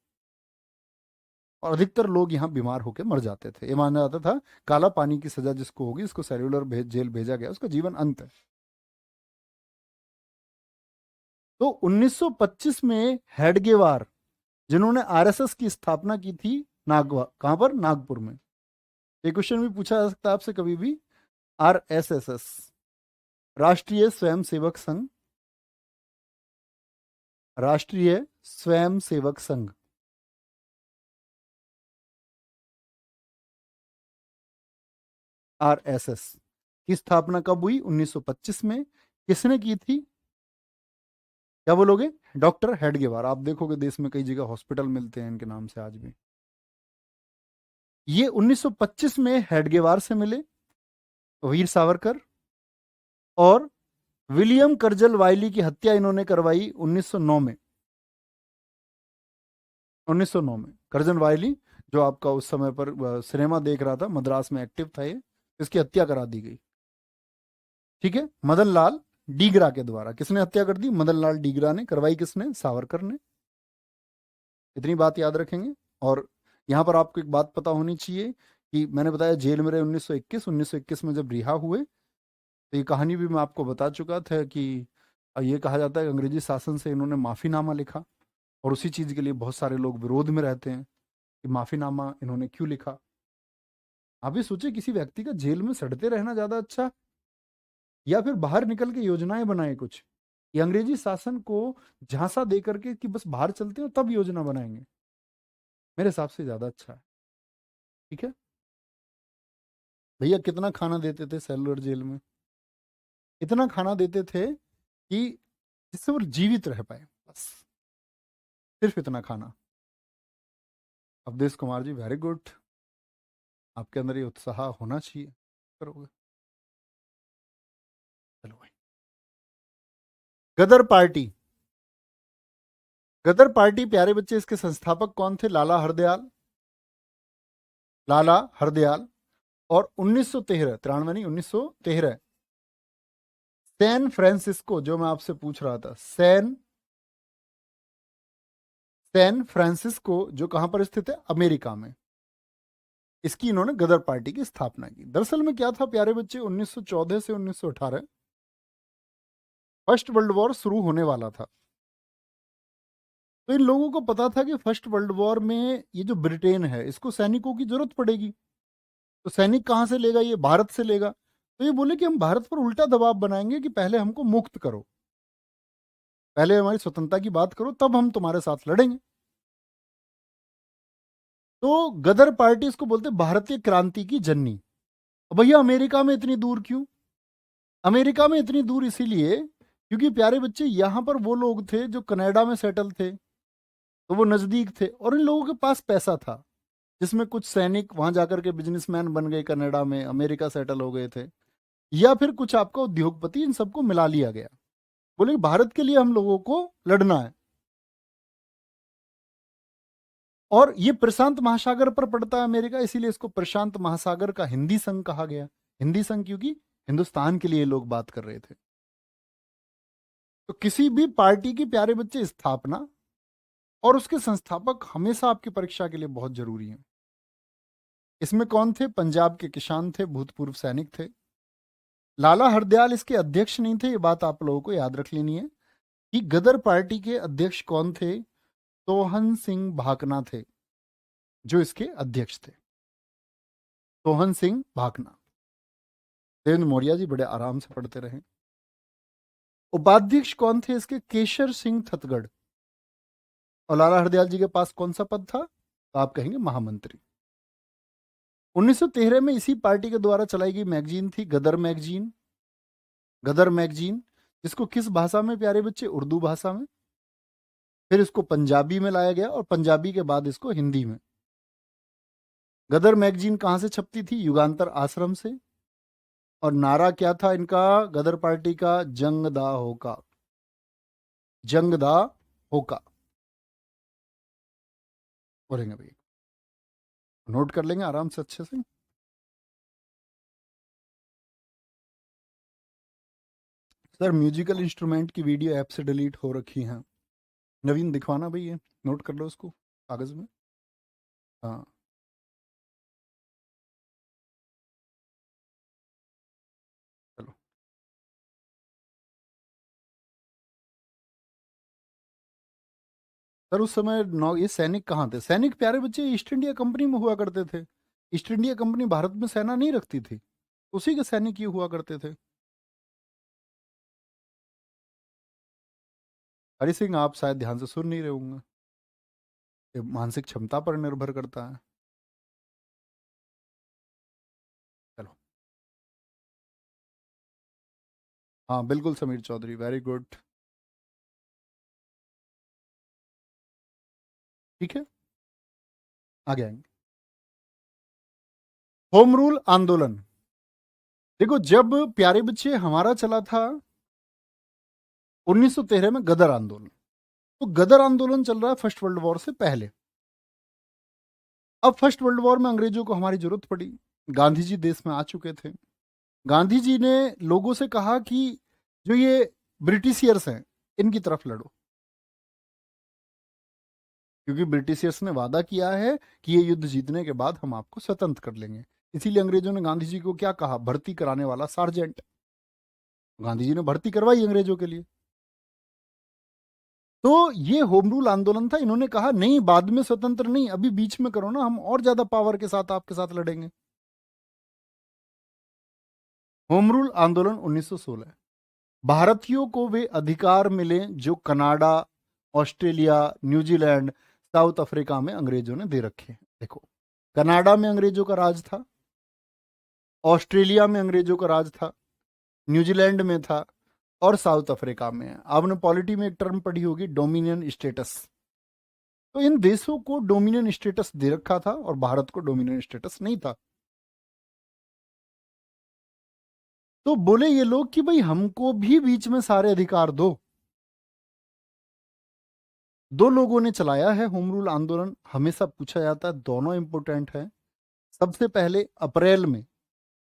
और अधिकतर लोग यहाँ बीमार होकर मर जाते थे। ये माना जाता था काला पानी की सजा जिसको होगी, इसको सेल्यूलर जेल भेजा गया, उसका जीवन अंत है। तो 1925 में हेडगेवार, जिन्होंने आरएसएस की स्थापना की थी, कहां पर? नागपुर में। ये क्वेश्चन भी पूछा जा सकता है आपसे कभी भी। आरएसएस, राष्ट्रीय स्वयंसेवक संघ, राष्ट्रीय स्वयंसेवक संघ। आरएसएस की स्थापना कब हुई? 1925 में। किसने की थी? क्या बोलोगे? डॉक्टर हेडगेवार। आप देखोगे देश में कई जगह हॉस्पिटल मिलते हैं इनके नाम से आज भी। ये 1925 में हेडगेवार से मिले वीर सावरकर, और विलियम कर्जल वाइली की हत्या इन्होंने करवाई 1909 में। 1909 में कर्जन वाइली, जो आपका उस समय पर सिनेमा देख रहा था, मद्रास में एक्टिव था ये, इसकी हत्या करा दी गई। ठीक है, मदन लाल डीगरा के द्वारा। किसने हत्या कर दी? मदन लाल डीगरा ने। करवाई किसने? सावरकर ने। इतनी बात याद रखेंगे। और यहां पर आपको एक बात पता होनी चाहिए कि मैंने बताया जेल में रहे 1921 में जब रिहा हुए, तो ये कहानी भी मैं आपको बता चुका था कि ये कहा जाता है कि अंग्रेजी शासन से इन्होंने माफीनामा लिखा, और उसी चीज के लिए बहुत सारे लोग विरोध में रहते हैं कि माफीनामा इन्होंने क्यों लिखा। आप भी सोचिए, किसी व्यक्ति का जेल में सड़ते रहना ज्यादा अच्छा, या फिर बाहर निकल के योजनाएं बनाए कुछ? ये अंग्रेजी शासन को झांसा दे करके कि बस बाहर चलते हो तब योजना बनाएंगे, मेरे हिसाब से ज्यादा अच्छा है। ठीक है भैया, कितना खाना देते थे सेलुलर जेल में? इतना खाना देते थे कि जिससे वो जीवित रह पाए, बस सिर्फ इतना खाना। Awadhesh Kumar ji, very good. आपके अंदर ये उत्साह होना चाहिए, करोगे। चलो भाई, गदर पार्टी। गदर पार्टी, प्यारे बच्चे, इसके संस्थापक कौन थे? लाला हरदयाल। लाला हरदयाल। और 1913, 93 नहीं, 1913, सैन फ्रांसिस्को, जो मैं आपसे पूछ रहा था, सैन फ्रांसिस्को, जो कहां पर स्थित है? अमेरिका में। इसकी इन्होंने गदर पार्टी की स्थापना की। दरअसल में क्या था प्यारे बच्चे, 1914 से 1918 फर्स्ट वर्ल्ड वॉर शुरू होने वाला था। तो इन लोगों को पता था कि फर्स्ट वर्ल्ड वॉर में ये जो ब्रिटेन है, इसको सैनिकों की जरूरत पड़ेगी। तो सैनिक कहां से लेगा? ये भारत से लेगा। तो ये बोले कि हम भारत पर उल्टा दबाव बनाएंगे कि पहले हमको मुक्त करो, पहले हमारी स्वतंत्रता की बात करो, तब हम तुम्हारे साथ लड़ेंगे। तो गदर पार्टी इसको बोलते भारतीय क्रांति की जननी। अब भैया अमेरिका में इतनी दूर क्यों? अमेरिका में इतनी दूर इसीलिए क्योंकि प्यारे बच्चे, यहां पर वो लोग थे जो कनाडा में सेटल थे, तो वो नजदीक थे, और इन लोगों के पास पैसा था, जिसमें कुछ सैनिक वहां जाकर के बिजनेसमैन बन गए, कनाडा में, अमेरिका सेटल हो गए थे, या फिर कुछ आपका उद्योगपति, इन सबको मिला लिया गया। बोले भारत के लिए हम लोगों को लड़ना है। और ये प्रशांत महासागर पर पड़ता है अमेरिका, इसीलिए इसको प्रशांत महासागर का हिंदी संघ कहा गया। हिंदी संघ क्योंकि हिंदुस्तान के लिए लोग बात कर रहे थे। तो किसी भी पार्टी की, प्यारे बच्चे, स्थापना और उसके संस्थापक हमेशा आपकी परीक्षा के लिए बहुत जरूरी है। इसमें कौन थे? पंजाब के किसान थे, भूतपूर्व सैनिक थे। लाला हरदयाल इसके अध्यक्ष नहीं थे, ये बात आप लोगों को याद रख लेनी है कि गदर पार्टी के अध्यक्ष कौन थे? सोहन सिंह भाकना थे जो इसके अध्यक्ष थे। सोहन सिंह भाकना। देवेंद्र मौर्य जी बड़े आराम से पढ़ते रहे। उपाध्यक्ष कौन थे इसके? केशर सिंह थतगढ़। और लाला हरदयाल जी के पास कौन सा पद था? तो आप कहेंगे महामंत्री। 1913 में इसी पार्टी के द्वारा चलाई गई मैगजीन थी गदर मैगजीन। गदर मैगजीन, जिसको किस भाषा में, प्यारे बच्चे? उर्दू भाषा में। फिर इसको पंजाबी में लाया गया और पंजाबी के बाद इसको हिंदी में। गदर मैगजीन कहां से छपती थी? युगांतर आश्रम से। और नारा क्या था इनका, गदर पार्टी का? जंग दा होका। जंग दा होका बोलेंगे भाई, नोट कर लेंगे आराम से अच्छे से। सर म्यूजिकल इंस्ट्रूमेंट की वीडियो ऐप से डिलीट हो रखी है। नवीन दिखवाना भाई, ये नोट कर लो उसको कागज में। हाँ चलो। सर उस समय नौ ये सैनिक कहाँ थे? सैनिक, प्यारे बच्चे, ईस्ट इंडिया कंपनी में हुआ करते थे। ईस्ट इंडिया कंपनी भारत में सेना नहीं रखती थी, उसी के सैनिक ही हुआ करते थे। हरि सिंह, आप शायद ध्यान से सुन नहीं रहे होंगे, ये मानसिक क्षमता पर निर्भर करता है। चलो। हाँ बिल्कुल समीर चौधरी, वेरी गुड। ठीक है, आगे आएंगे। होम रूल आंदोलन। देखो, जब, प्यारे बच्चे, हमारा चला था 1913 में गदर आंदोलन, तो गदर आंदोलन चल रहा है फर्स्ट वर्ल्ड वॉर से पहले। अब फर्स्ट वर्ल्ड वॉर में अंग्रेजों को हमारी जरूरत पड़ी। गांधी जी देश में आ चुके थे। गांधी जी ने लोगों से कहा कि जो ये ब्रिटिशियर्स हैं इनकी तरफ लड़ो, क्योंकि ब्रिटिशियर्स ने वादा किया है कि ये युद्ध जीतने के बाद हम आपको स्वतंत्र कर लेंगे। इसीलिए अंग्रेजों ने गांधी जी को क्या कहा? भर्ती कराने वाला सार्जेंट। गांधी जी ने भर्ती करवाई अंग्रेजों के लिए। तो ये होम रूल आंदोलन था। इन्होंने कहा नहीं, बाद में स्वतंत्र नहीं, अभी बीच में करो ना, हम और ज्यादा पावर के साथ आपके साथ लड़ेंगे। होम रूल आंदोलन 1916। भारतीयों को वे अधिकार मिले जो Canada, Australia, New Zealand, south Africa में अंग्रेजों ने दे रखे हैं। देखो, कनाडा में अंग्रेजों का राज था, ऑस्ट्रेलिया में अंग्रेजों का राज था, न्यूजीलैंड में था, और साउथ अफ्रीका में है। आपने पॉलिटी में एक टर्म पढ़ी होगी, डोमिनियन स्टेटस। तो इन देशों को डोमिनियन स्टेटस दे रखा था और भारत को डोमिनियन स्टेटस नहीं था। तो बोले ये लोग कि भाई हमको भी बीच में सारे अधिकार दो। दो लोगों ने चलाया है होम रूल आंदोलन, हमेशा पूछा जाता है, दोनों इंपोर्टेंट है। सबसे पहले अप्रैल में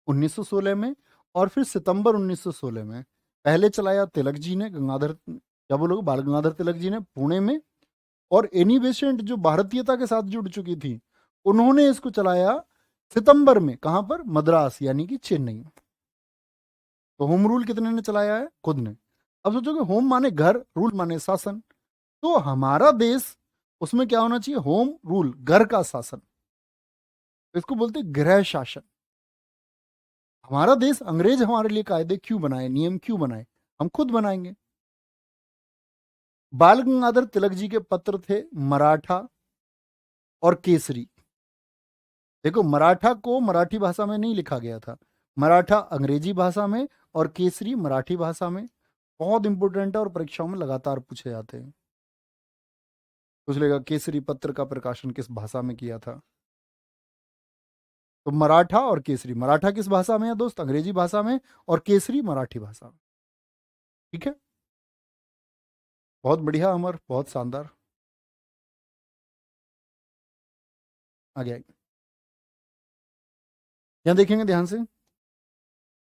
1916 में, और फिर सितंबर 1916 में। पहले चलाया तिलक जी ने, गंगाधर, क्या बोलोगे, बाल गंगाधर तिलक जी ने, पुणे में। और एनी बेसेंट जो भारतीयता के साथ जुड़ चुकी थी, उन्होंने इसको चलाया सितंबर में। कहां पर? मद्रास, यानी कि चेन्नई में। तो होम रूल कितने ने चलाया है? खुद ने। अब सोचोगे होम माने घर, रूल माने शासन, तो हमारा देश, उसमें क्या होना चाहिए? होम रूल, घर का शासन। तो इसको बोलते हैं गृह शासन। हमारा देश, अंग्रेज हमारे लिए कायदे क्यों बनाए, नियम क्यों बनाए? हम खुद बनाएंगे। बाल गंगाधर तिलक जी के पत्र थे मराठा और केसरी। देखो, मराठा को मराठी भाषा में नहीं लिखा गया था, मराठा अंग्रेजी भाषा में और केसरी मराठी भाषा में। बहुत इंपॉर्टेंट है और परीक्षाओं में लगातार पूछे जाते हैं। पूछ लेगा केसरी पत्र का प्रकाशन किस भाषा में किया था? तो मराठा और केसरी। मराठा किस भाषा में है दोस्त? अंग्रेजी भाषा में। और केसरी मराठी भाषा में। ठीक है, बहुत बढ़िया अमर, बहुत शानदार। आगे आगे यहां देखेंगे ध्यान से।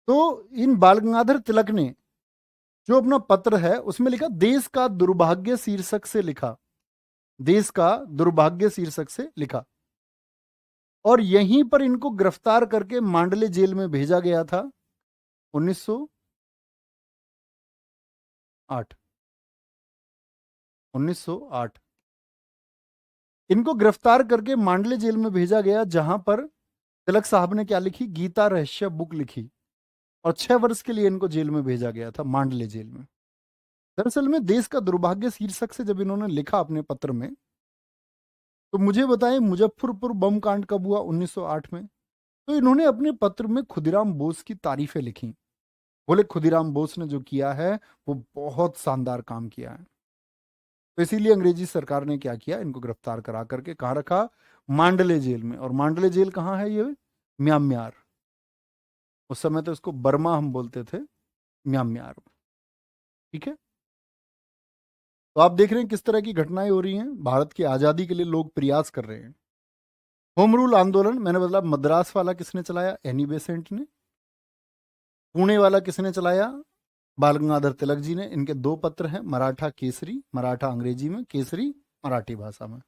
तो इन बाल गंगाधर तिलक ने जो अपना पत्र है उसमें लिखा, देश का दुर्भाग्य शीर्षक से लिखा, देश का दुर्भाग्य शीर्षक से लिखा। और यहीं पर इनको गिरफ्तार करके मांडले जेल में भेजा गया था 1908। 1908 इनको गिरफ्तार करके मांडले जेल में भेजा गया, जहां पर तिलक साहब ने क्या लिखी, गीता रहस्य बुक लिखी। और 6 वर्ष के लिए इनको जेल में भेजा गया था, मांडले जेल में। दरअसल में देश का दुर्भाग्य शीर्षक से जब इन्होंने लिखा अपने पत्र में, तो मुझे बताएं मुजफ्फरपुर बम कांड कब हुआ, 1908 में। तो इन्होंने अपने पत्र में खुदीराम बोस की तारीफें लिखी। बोले खुदीराम बोस ने जो किया है वो बहुत शानदार काम किया है। तो इसीलिए अंग्रेजी सरकार ने क्या किया, इनको गिरफ्तार करा करके कहाँ रखा, मांडले जेल में। और मांडले जेल कहाँ है, ये म्यांमार। उस समय तो इसको बर्मा हम बोलते थे, म्यांमार। ठीक है। तो आप देख रहे हैं किस तरह की घटनाएं हो रही हैं। भारत की आजादी के लिए लोग प्रयास कर रहे हैं। होम रूल आंदोलन मैंने बदला, मद्रास वाला किसने चलाया, एनी बेसेंट ने। पुणे वाला किसने चलाया, बाल गंगाधर तिलक जी ने। इनके 2 पत्र हैं, मराठा केसरी, मराठा अंग्रेजी में, केसरी मराठी भाषा में।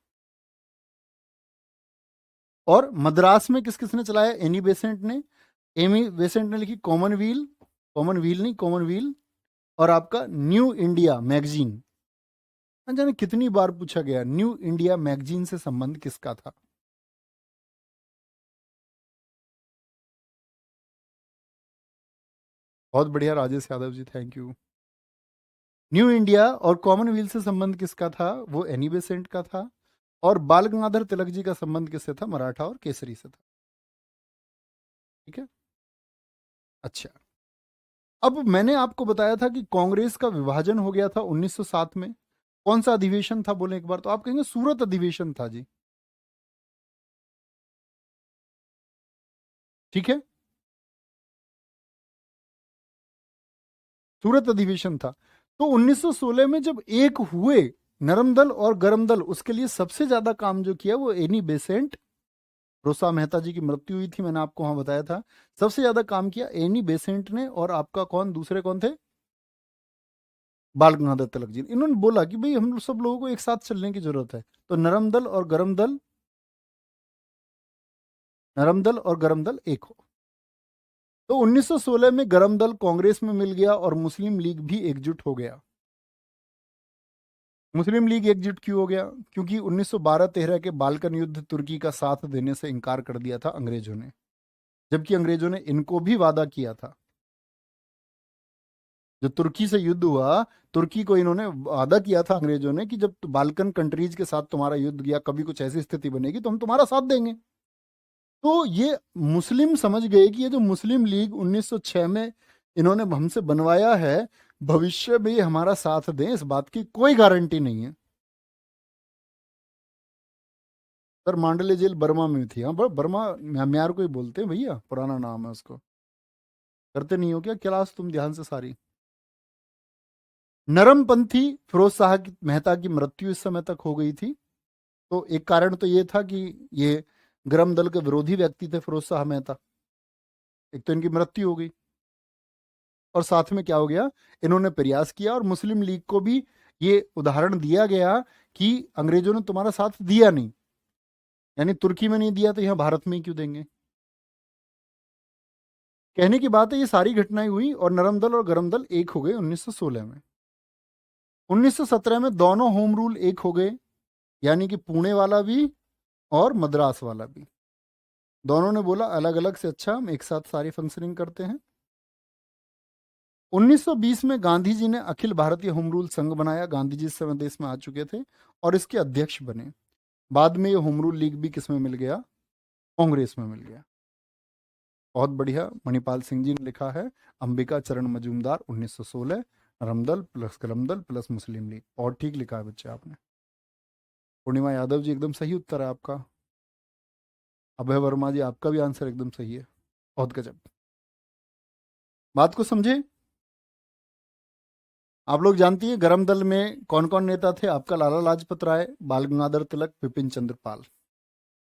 और मद्रास में किस किसने चलाया, एनी बेसेंट ने। एमी बेसेंट ने लिखी कॉमनवील, कॉमनवील नहीं कॉमनवील, और आपका न्यू इंडिया मैगजीन। न जाने कितनी बार पूछा गया, न्यू इंडिया मैगजीन से संबंध किसका था। बहुत बढ़िया Rajesh Yadav ji, thank you. New India और कॉमनवेल्थ से संबंध किसका था, वो एनी बेसेंट का था। और बाल गंगाधर तिलक जी का संबंध किससे था, मराठा और केसरी से था। ठीक है। अच्छा, अब मैंने आपको बताया था कि कांग्रेस का विभाजन हो गया था 1907 में। कौन सा अधिवेशन था बोले एक बार, तो आप कहेंगे सूरत अधिवेशन था जी। ठीक है, सूरत अधिवेशन था। तो 1916 में जब एक हुए नरम दल और गरम दल, उसके लिए सबसे ज्यादा काम जो किया वो एनी बेसेंट, रोसा मेहता जी की मृत्यु हुई थी, मैंने आपको वहां बताया था। सबसे ज्यादा काम किया एनी बेसेंट ने। और आपका कौन दूसरे कौन थे, बाल गंगाधर तिलक जी। इन्होंने बोला कि भाई हम सब लोगों को एक साथ चलने की जरूरत है। तो नरम दल और गरम दल, नरम दल और गरम दल एक हो। तो 1916 में गरम दल कांग्रेस में मिल गया और मुस्लिम लीग भी एकजुट हो गया। मुस्लिम लीग एकजुट क्यों हो गया, क्योंकि 1912-13 के बाल्कन युद्ध तुर्की का साथ देने से इनकार कर दिया था अंग्रेजों ने, जबकि अंग्रेजों ने इनको भी वादा किया था। जो तुर्की से युद्ध हुआ, तुर्की को इन्होंने वादा किया था अंग्रेजों ने कि जब बाल्कन कंट्रीज के साथ तुम्हारा युद्ध या कभी कुछ ऐसी स्थिति बनेगी तो हम तुम्हारा साथ देंगे। तो ये मुस्लिम समझ गए कि ये जो मुस्लिम लीग 1906 में इन्होंने हमसे बनवाया है, भविष्य में ये हमारा साथ दें, इस बात की कोई गारंटी नहीं है। सर मांडले जेल बर्मा में थी। हाँ, बर्मा म्यांमार को ही बोलते हैं भैया, पुराना नाम है उसको। करते नहीं हो क्या क्लास तुम ध्यान से सारी। नरमपंथी फिरोज शाह मेहता की मृत्यु इस समय तक हो गई थी। तो एक कारण तो ये था कि ये गरम दल के विरोधी व्यक्ति थे फिरोज शाह मेहता। एक तो इनकी मृत्यु हो गई, और साथ में क्या हो गया, इन्होंने प्रयास किया और मुस्लिम लीग को भी ये उदाहरण दिया गया कि अंग्रेजों ने तुम्हारा साथ दिया नहीं, यानी तुर्की में नहीं दिया तो यहां भारत में ही क्यों देंगे। कहने की बात है ये सारी घटनाएं हुई और नरम दल और गरम दल एक हो गए 1916 में। 1917 में दोनों होम रूल एक हो गए, यानी कि पुणे वाला भी और मद्रास वाला भी। दोनों ने बोला अलग अलग से अच्छा हम एक साथ सारी फंक्शनिंग करते हैं। 1920 में गांधी जी ने अखिल भारतीय होम रूल संघ बनाया। गांधी जी इस समय देश में आ चुके थे और इसके अध्यक्ष बने। बाद में ये होम रूल लीग भी किस में मिल गया, कांग्रेस में मिल गया। बहुत बढ़िया, मणिपाल सिंह जी ने लिखा है, अंबिका चरण मजूमदार 1916, रमदल प्लस कलमदल प्लस मुस्लिम लीग। और ठीक लिखा है बच्चे आपने। पूर्णिमा यादव जी एकदम सही उत्तर है आपका। अभय वर्मा जी आपका भी आंसर एकदम सही है। बहुत गजब, बात को समझे। आप लोग जानती है गरम दल में कौन कौन नेता थे, आपका लाला लाजपत राय, बाल गंगाधर तिलक, विपिन चंद्र पाल।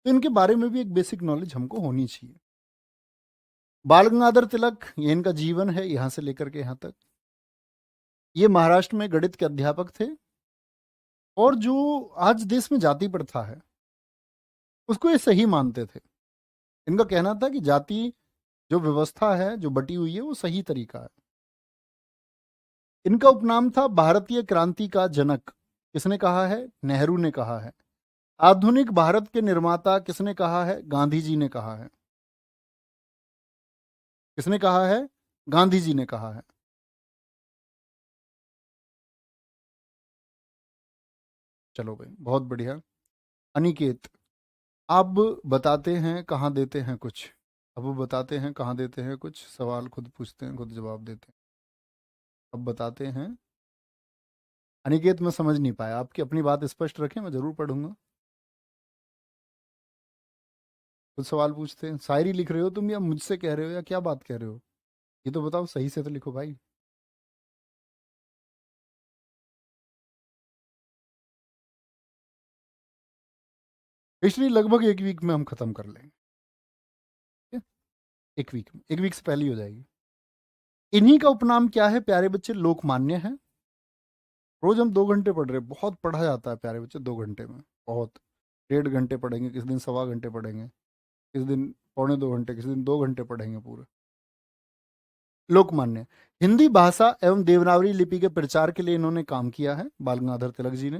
तो इनके बारे में भी एक बेसिक नॉलेज हमको होनी चाहिए। बाल गंगाधर तिलक, ये इनका जीवन है यहां से लेकर के यहां तक। ये महाराष्ट्र में गणित के अध्यापक थे, और जो आज देश में जाति प्रथा है उसको ये सही मानते थे। इनका कहना था कि जाति जो व्यवस्था है जो बटी हुई है वो सही तरीका है। इनका उपनाम था भारतीय क्रांति का जनक। किसने कहा है? नेहरू ने कहा है। आधुनिक भारत के निर्माता किसने कहा है? गांधी जी ने कहा है। किसने कहा है? गांधी जी ने कहा है। चलो भाई, बहुत बढ़िया। अनिकेत, अब बताते हैं कहाँ देते हैं कुछ। अब वो बताते हैं कहाँ देते हैं कुछ, सवाल खुद पूछते हैं खुद जवाब देते हैं। अब बताते हैं। अनिकेत, मैं समझ नहीं पाया, आपकी अपनी बात स्पष्ट रखें, मैं जरूर पढ़ूंगा। कुछ सवाल पूछते हैं। शायरी लिख रहे हो तुम, या मुझसे कह रहे हो, या क्या बात कह रहे हो? ये तो बताओ, सही से तो लिखो भाई। हिस्ट्री लगभग एक वीक में हम खत्म कर लेंगे। ठीक है? एक वीक में, एक वीक से पहले ही हो जाएगी। इन्हीं का उपनाम क्या है प्यारे बच्चे? लोकमान्य है। रोज हम 2 घंटे पढ़ रहे हैं, बहुत पढ़ा जाता है प्यारे बच्चे 2 घंटे में, बहुत। 1.5 घंटे पढ़ेंगे, किस दिन 1.25 घंटे पढ़ेंगे, किस दिन 1.25 घंटे, किस दिन 2 घंटे पढ़ेंगे पूरे। लोकमान्य हिंदी भाषा एवं देवनागरी लिपि के प्रचार के लिए इन्होंने काम किया है, बाल गंगाधर तिलक जी ने।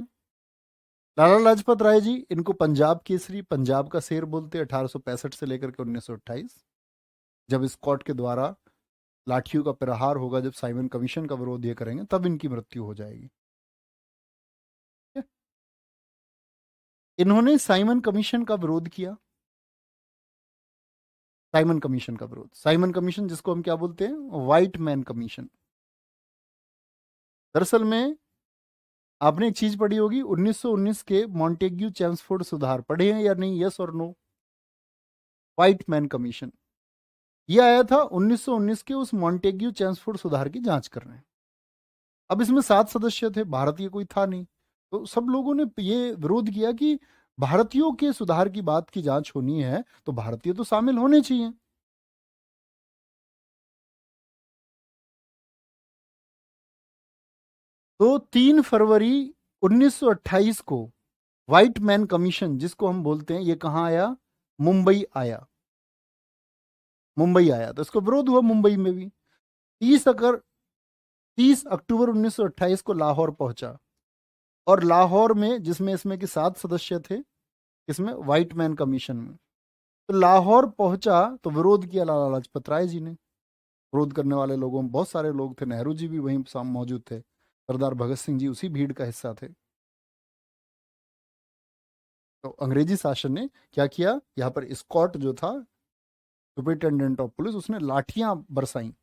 लाला लाजपत राय जी, इनको पंजाब केसरी, पंजाब का शेर बोलते हैं, 1865 से लेकर के 1928। जब स्कॉट के द्वारा लाठियों का प्रहार होगा, जब साइमन कमीशन का विरोध ये करेंगे, तब इनकी मृत्यु हो जाएगी। इन्होंने साइमन कमीशन का विरोध किया। साइमन कमीशन का विरोध, साइमन कमीशन जिसको हम क्या बोलते हैं? White man commission. दरअसल में आपने एक चीज पढ़ी होगी, 1919 के मॉन्टेग्यू चेम्सफोर्ड सुधार पढ़े हैं या नहीं? यस और नो? व्हाइट मैन कमीशन ये आया था 1919 के, उस मॉन्टेग्यू चेम्सफोर्ड सुधार की जांच कर रहे हैं। अब इसमें 7 सदस्य थे, भारतीय कोई था नहीं, तो सब लोगों ने ये विरोध किया कि भारतीयों के सुधार की बात की जांच होनी है तो भारतीय तो शामिल होने चाहिए। तो 3 फरवरी 1928 को व्हाइट मैन कमीशन, जिसको हम बोलते हैं, ये कहाँ आया? मुंबई आया। मुंबई आया तो इसको विरोध हुआ मुंबई में भी। 30 अक्टूबर 1928 को लाहौर पहुंचा, और लाहौर में, जिसमें इसमें के 7 सदस्य थे, इसमें व्हाइट मैन कमीशन में, तो लाहौर पहुंचा तो विरोध किया लाला लाजपत राय जी ने। विरोध करने वाले लोगों में बहुत सारे लोग थे, नेहरू जी भी वहीं मौजूद थे, सरदार भगत सिंह जी उसी भीड़ का हिस्सा थे। तो अंग्रेजी शासन ने क्या किया, यहाँ पर स्कॉट जो था, सुपरिटेंडेंट ऑफ पुलिस, उसने लाठियां बरसाई।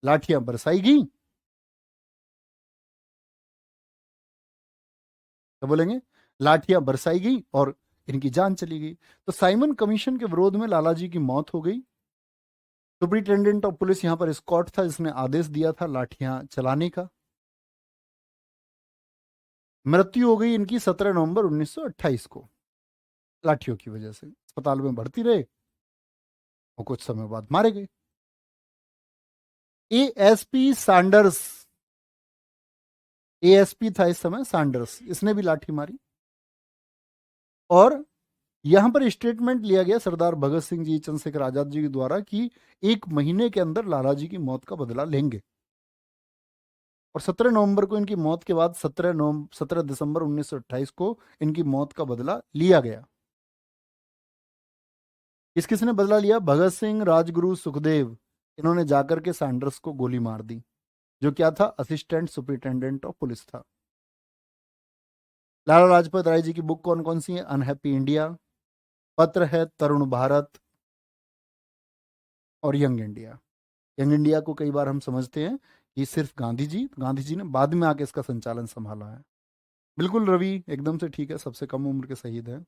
लाठियां बरसाई गई, तो बोलेंगे लाठियां बरसाई गई और इनकी जान चली गई। तो साइमन कमीशन के विरोध में लाला जी की मौत हो गई। सुपरिटेंडेंट ऑफ पुलिस यहाँ पर स्कॉट था, जिसने आदेश दिया था लाठियां चलाने का। मृत्यु हो गई इनकी 17 नवंबर 1928 को, लाठियों की वजह से। अस्पताल में भर्ती रहे और कुछ समय बाद मारे गए। एएसपी सैंडर्स, एएसपी था इस समय सैंडर्स, इसने भी लाठी मारी। और यहां पर स्टेटमेंट लिया गया सरदार भगत सिंह जी, चंद्रशेखर आजाद जी के द्वारा कि 1 महीने के अंदर लाला जी की मौत का बदला लेंगे। और 17 नवंबर को इनकी मौत के बाद 17 दिसंबर 1928 को इनकी मौत का बदला लिया गया। किस किस ने बदला लिया? भगत सिंह, राजगुरु, सुखदेव, इन्होंने जाकर के सैंडर्स को गोली मार दी, जो क्या था? असिस्टेंट सुपरिटेंडेंट ऑफ पुलिस था। लाला लाजपत राय जी की बुक कौन कौन सी है? अनहैप्पी इंडिया, पत्र है तरुण भारत, और यंग इंडिया। यंग इंडिया को कई बार हम समझते हैं कि सिर्फ गांधी जी ने बाद में आके इसका संचालन संभाला है। बिल्कुल रवि, एकदम से ठीक है, सबसे कम उम्र के शहीद हैं।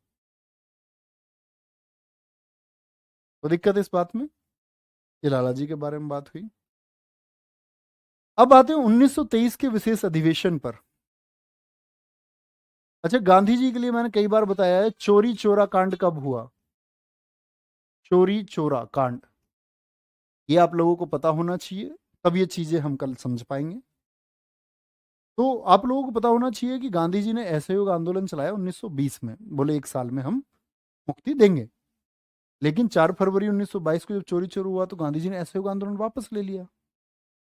तो दिक्कत इस बात में, ये लाला जी के बारे में बात हुई। अब आते हैं 1923 के विशेष अधिवेशन पर। अच्छा, गांधी जी के लिए मैंने कई बार बताया है, चोरी चोरा कांड कब हुआ? चोरी चोरा कांड, ये आप लोगों को पता होना चाहिए, तब ये चीजें हम कल समझ पाएंगे। तो आप लोगों को पता होना चाहिए कि गांधी जी ने असहयोग आंदोलन चलाया 1920 में, बोले एक साल में हम मुक्ति देंगे। लेकिन 4 फरवरी 1922 को जब चोरी चोरी हुआ तो गांधी जी ने असहयोग आंदोलन वापस ले लिया।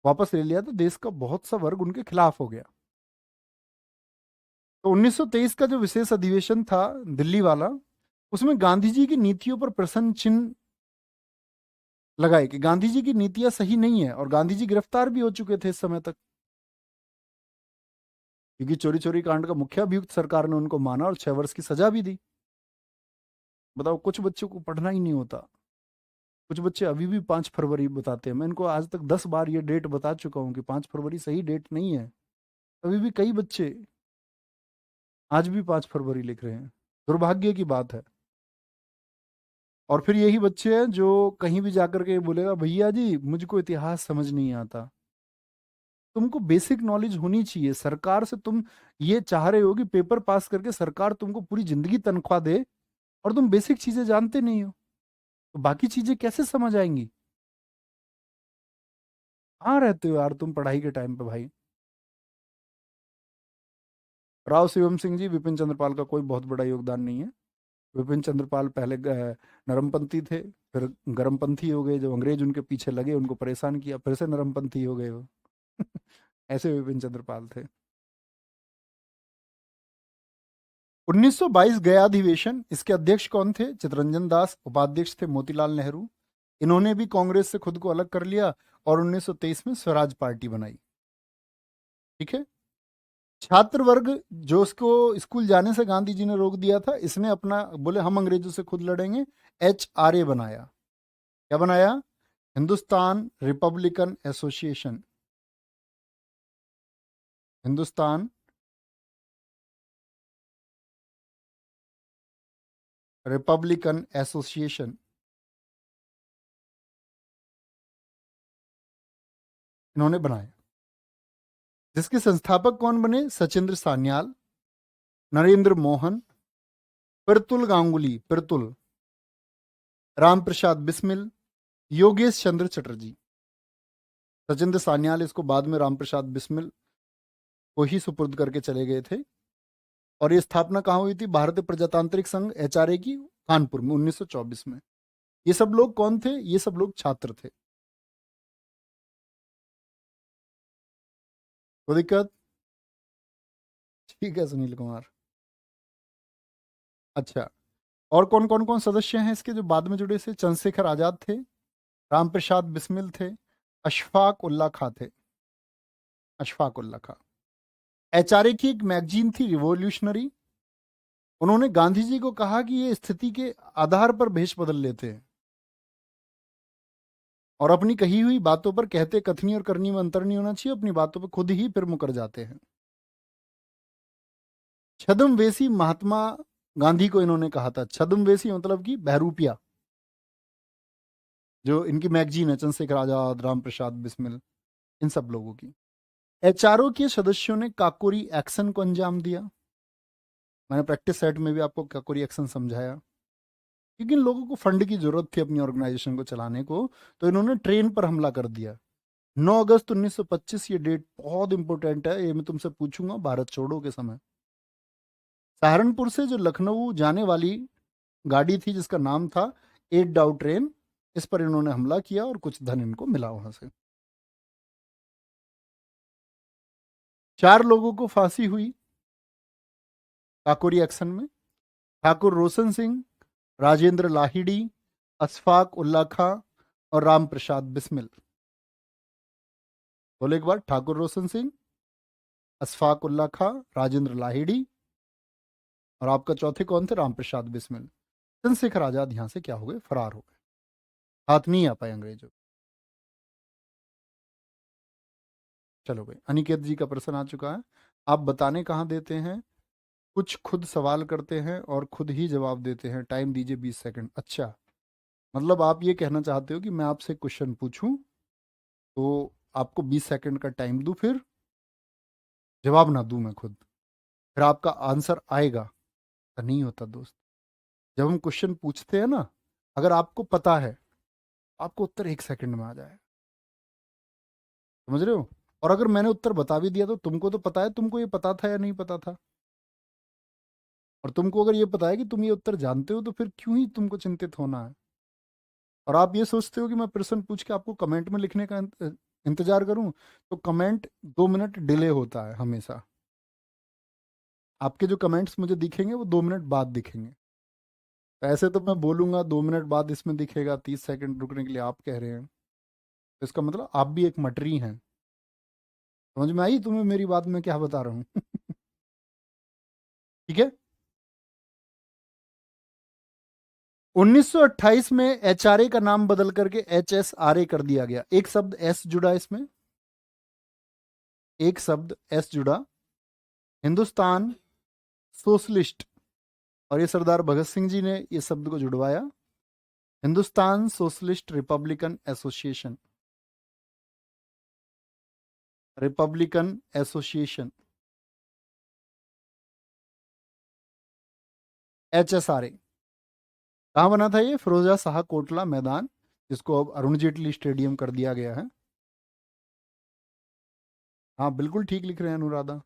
वापस ले लिया तो देश का बहुत सा वर्ग उनके खिलाफ हो गया। तो 1923 का जो विशेष अधिवेशन था दिल्ली वाला, उसमें गांधी जी की नीतियों पर प्रश्न चिन्ह लगाए कि गांधी जी की नीतियां सही नहीं है, और गांधी जी गिरफ्तार भी हो चुके थे इस समय तक, क्योंकि चोरी चोरी कांड का मुख्य अभियुक्त सरकार ने उनको माना और 6 वर्ष की सजा भी दी। बताओ, कुछ बच्चों को पढ़ना ही नहीं होता। कुछ बच्चे अभी भी 5 फरवरी बताते हैं। मैं इनको आज तक 10 बार ये डेट बता चुका हूँ कि 5 फरवरी सही डेट नहीं है। अभी भी कई बच्चे आज भी 5 फरवरी लिख रहे हैं। दुर्भाग्य की बात है। और फिर यही बच्चे हैं जो कहीं भी जाकर के बोलेगा, भैया जी मुझको इतिहास समझ नहीं आता। तुमको बेसिक नॉलेज होनी चाहिए। सरकार से तुम ये चाह रहे हो कि पेपर पास करके सरकार तुमको पूरी जिंदगी तनख्वाह दे, और तुम बेसिक चीजें जानते नहीं हो, तो बाकी चीजें कैसे समझ आएंगी? कहाँ रहते हो यार तुम पढ़ाई के टाइम पे भाई? राव शिवम सिंह जी, विपिन चंद्रपाल का कोई बहुत बड़ा योगदान नहीं है। विपिन चंद्रपाल पहले नरमपंथी थे, फिर गरमपंथी हो गए। जब अंग्रेज उनके पीछे लगे, उनको परेशान किया, फिर से नरमपंथी हो गए वो। ऐसे विपिन चंद्रपाल थे। 1922 गया अधिवेशन, इसके अध्यक्ष कौन थे? चितरंजन दास। उपाध्यक्ष थे मोतीलाल नेहरू। इन्होंने भी कांग्रेस से खुद को अलग कर लिया और 1923 में स्वराज पार्टी बनाई। ठीक है। छात्र वर्ग, जो उसको स्कूल जाने से गांधी जी ने रोक दिया था, इसने अपना बोले हम अंग्रेजों से खुद लड़ेंगे, HRA बनाया। क्या बनाया? Hindustan Republican association. Hindustan Republican association इन्होंने बनाया, जिसके संस्थापक कौन बने? सचिंद्र सान्याल, नरेंद्र मोहन, प्रतुल गांगुली, प्रतुल, राम प्रसाद बिस्मिल, योगेश चंद्र चटर्जी। सचिंद्र सान्याल इसको बाद में राम प्रसाद बिस्मिल को ही सुपुर्द करके चले गए थे। और ये स्थापना कहाँ हुई थी? भारतीय प्रजातांत्रिक संघ, HRA की, कानपुर में 1924 में। ये सब लोग कौन थे? ये सब लोग छात्र थे। कोई दिक्कत? ठीक है सुनील कुमार। अच्छा, और कौन कौन कौन सदस्य हैं इसके जो बाद में जुड़े थे? चंद्रशेखर आजाद थे, राम प्रसाद बिस्मिल थे, अशफाक उल्ला खां थे। अशफाक उल्ला खां। HRA की एक मैगजीन थी रिवॉल्यूशनरी। उन्होंने गांधी जी को कहा कि ये स्थिति के आधार पर भेष बदल लेते हैं, और अपनी कही हुई बातों पर, कहते कथनी और करनी में अंतर नहीं होना चाहिए, अपनी बातों पर खुद ही फिर मुकर जाते हैं। छद्मवेशी महात्मा गांधी को इन्होंने कहा था। छद्मवेशी मतलब कि बहरूपिया। जो इनकी मैगजीन है, चंद्रशेखर आजाद, राम प्रसाद बिस्मिल, इन सब लोगों की। HRO के सदस्यों ने काकोरी एक्शन को अंजाम दिया। मैंने प्रैक्टिस सेट में भी आपको काकोरी एक्शन समझाया, क्योंकि इन लोगों को फंड की जरूरत थी अपनी ऑर्गेनाइजेशन को चलाने को, तो इन्होंने ट्रेन पर हमला कर दिया। 9 अगस्त 1925, ये डेट बहुत इंपॉर्टेंट है, ये मैं तुमसे पूछूंगा भारत छोड़ो के समय। सहारनपुर से जो लखनऊ जाने वाली गाड़ी थी, जिसका नाम था 8 डाउ ट्रेन, इस पर इन्होंने हमला किया और कुछ धन इनको मिला वहां से। 4 लोगों को फांसी हुई काकोरी एक्शन में। ठाकुर रोशन सिंह, राजेंद्र लाहिड़ी, अशफाक उल्ला खां और राम प्रसाद बिस्मिल। बोले एक बार, ठाकुर रोशन सिंह, अशफाक उल्ला खां, राजेंद्र लाहिड़ी, और आपका चौथे कौन थे? राम प्रसाद बिस्मिल। चंद्रशेखर आजाद यहां से क्या हो गए? फरार हो गए, हाथ नहीं आ पाए अंग्रेजों। चलो भाई, अनिकेत जी का प्रश्न आ चुका है। आप बताने कहाँ देते हैं? कुछ खुद सवाल करते हैं और खुद ही जवाब देते हैं। टाइम दीजिए 20 सेकंड। अच्छा, मतलब आप ये कहना चाहते हो कि मैं आपसे क्वेश्चन पूछूं तो आपको 20 सेकंड का टाइम दूं, फिर जवाब ना दूं मैं खुद? फिर आपका आंसर आएगा। तो नहीं होता दोस्त। जब हम क्वेश्चन पूछते हैं ना, अगर आपको पता है, आपको उत्तर 1 सेकंड में आ जाएगा। समझ रहे हो? और अगर मैंने उत्तर बता भी दिया तो तुमको तो पता है, तुमको ये पता था या नहीं पता था। और तुमको अगर ये पता है कि तुम ये उत्तर जानते हो, तो फिर क्यों ही तुमको चिंतित होना है। और आप ये सोचते हो कि मैं प्रश्न पूछ के आपको कमेंट में लिखने का इंतजार करूं, तो कमेंट 2 मिनट डिले होता है हमेशा। आपके जो कमेंट्स मुझे दिखेंगे वो 2 मिनट बाद दिखेंगे। तो ऐसे तो मैं बोलूंगा 2 मिनट बाद इसमें दिखेगा, 30 सेकंड रुकने के लिए आप कह रहे हैं, तो इसका मतलब आप भी एक मटरी हैं। समझ में आई तुम्हें मेरी बात में क्या बता रहा हूँ? ठीक है। 1928 में एचआरए का नाम बदल करके एचएसआरए कर दिया गया। एक शब्द एस जुड़ा इसमें, एक शब्द एस जुड़ा। हिंदुस्तान सोशलिस्ट, और ये सरदार भगत सिंह जी ने ये शब्द को जुड़वाया। Hindustan socialist republican association, republican association, HSRA. कहाँ बना था ये? फिरोजा शाह कोटला मैदान, जिसको अब अरुण जेटली स्टेडियम कर दिया गया है। हाँ बिल्कुल ठीक लिख रहे हैं अनुराधा।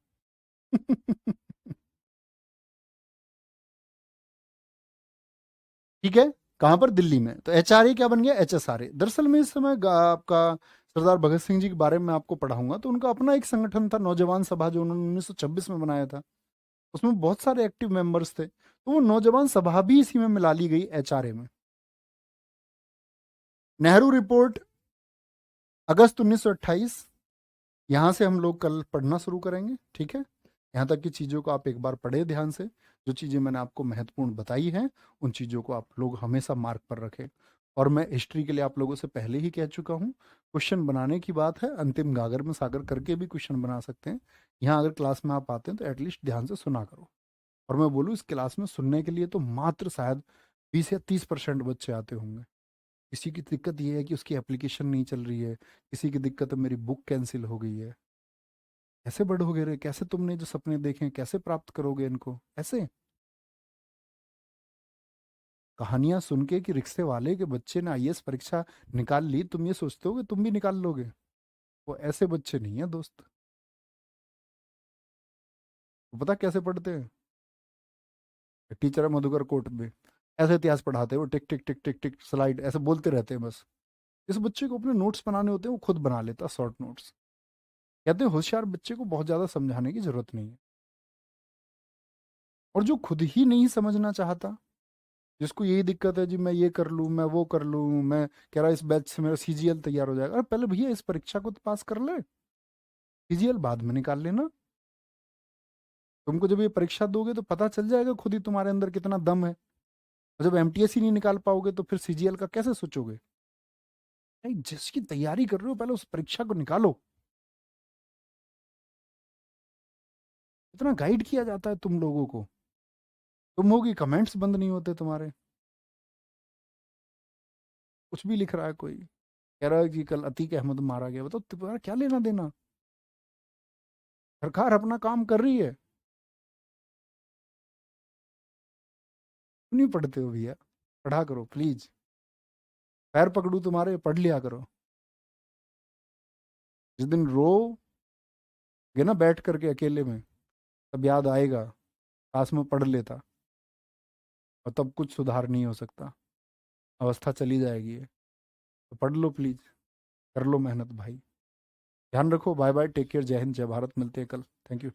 ठीक है। कहाँ पर? दिल्ली में। तो एचआरए क्या बन गया? एचएसआरए। दरअसल में इस समय आपका सरदार भगत सिंह जी के बारे में आपको पढ़ाऊंगा, तो उनका अपना एक संगठन था नौजवान सभा, जो उन्होंने 1926 में बनाया था। उसमें बहुत सारे एक्टिव मेंबर्स थे, तो वो नौजवान सभा भी इसी में मिला ली गई, एचआरए में। नेहरू रिपोर्ट, अगस्त 1928। यहाँ से हम लोग कल पढ़ना शुरू करेंगे, ठीक है। यहाँ तक की चीज़ों को आप एक बार पढ़े ध्यान से। जो चीज़ें मैंने आपको महत्वपूर्ण बताई हैं, उन चीज़ों को आप लोग हमेशा मार्क पर रखें। और मैं हिस्ट्री के लिए आप लोगों से पहले ही कह चुका हूँ, क्वेश्चन बनाने की बात है, अंतिम गागर में सागर करके भी क्वेश्चन बना सकते हैं। यहाँ अगर क्लास में आप आते हैं तो एटलीस्ट ध्यान से सुना करो। और मैं बोलूँ, इस क्लास में सुनने के लिए तो मात्र शायद 20 या 30% बच्चे आते होंगे। किसी की दिक्कत ये है कि उसकी एप्लीकेशन नहीं चल रही है, किसी की दिक्कत है मेरी बुक कैंसिल हो गई है। कैसे बढ़ोगे रे? कैसे तुमने जो सपने देखे हैं कैसे प्राप्त करोगे इनको ऐसे? कहानियां सुन के कि रिक्शे वाले के बच्चे ने आईएएस परीक्षा निकाल ली, तुम ये सोचते हो कि तुम भी निकाल लोगे? वो ऐसे बच्चे नहीं है दोस्त। वो पता कैसे पढ़ते हैं? टीचर है मधुकर कोट में, ऐसे इतिहास पढ़ाते हैं वो, टिक टिक टिक टिक टिक स्लाइड ऐसे बोलते रहते हैं बस। इस बच्चे को अपने नोट्स बनाने होते हैं, वो खुद बना लेता शॉर्ट नोट्स। कहते हैं होशियार बच्चे को बहुत ज्यादा समझाने की जरूरत नहीं है। और जो खुद ही नहीं समझना चाहता, जिसको यही दिक्कत है जी, मैं ये कर लूँ, मैं वो कर लूँ, मैं कह रहा इस बैच से मेरा सीजीएल तैयार हो जाएगा। अरे पहले भैया इस परीक्षा को तो पास कर ले, सीजीएल बाद में निकाल लेना। तुमको जब ये परीक्षा दोगे तो पता चल जाएगा खुद ही तुम्हारे अंदर कितना दम है। और जब एमटीएस ही नहीं निकाल पाओगे तो फिर सीजीएल का कैसे सोचोगे? नहीं, जिसकी तैयारी कर रहे हो पहले उस परीक्षा को निकालो। इतना गाइड किया जाता है तुम लोगों को, तुम होगी कमेंट्स बंद नहीं होते तुम्हारे। कुछ भी लिख रहा है कोई, कह रहा है कि कल अतीक अहमद मारा गया, बताओ तुम्हारा क्या लेना देना? सरकार अपना काम कर रही है। क्यों नहीं पढ़ते हो भैया? पढ़ा करो प्लीज। पैर पकड़ू तुम्हारे, पढ़ लिया करो। जिस दिन रोगे ना बैठ करके अकेले में, तब याद आएगा काश में पढ़ लेता। और तब कुछ सुधार नहीं हो सकता, अवस्था चली जाएगी ये। तो पढ़ लो प्लीज, कर लो मेहनत भाई। ध्यान रखो, बाय बाय, टेक केयर, जय हिंद जय भारत, मिलते हैं कल। Thank you.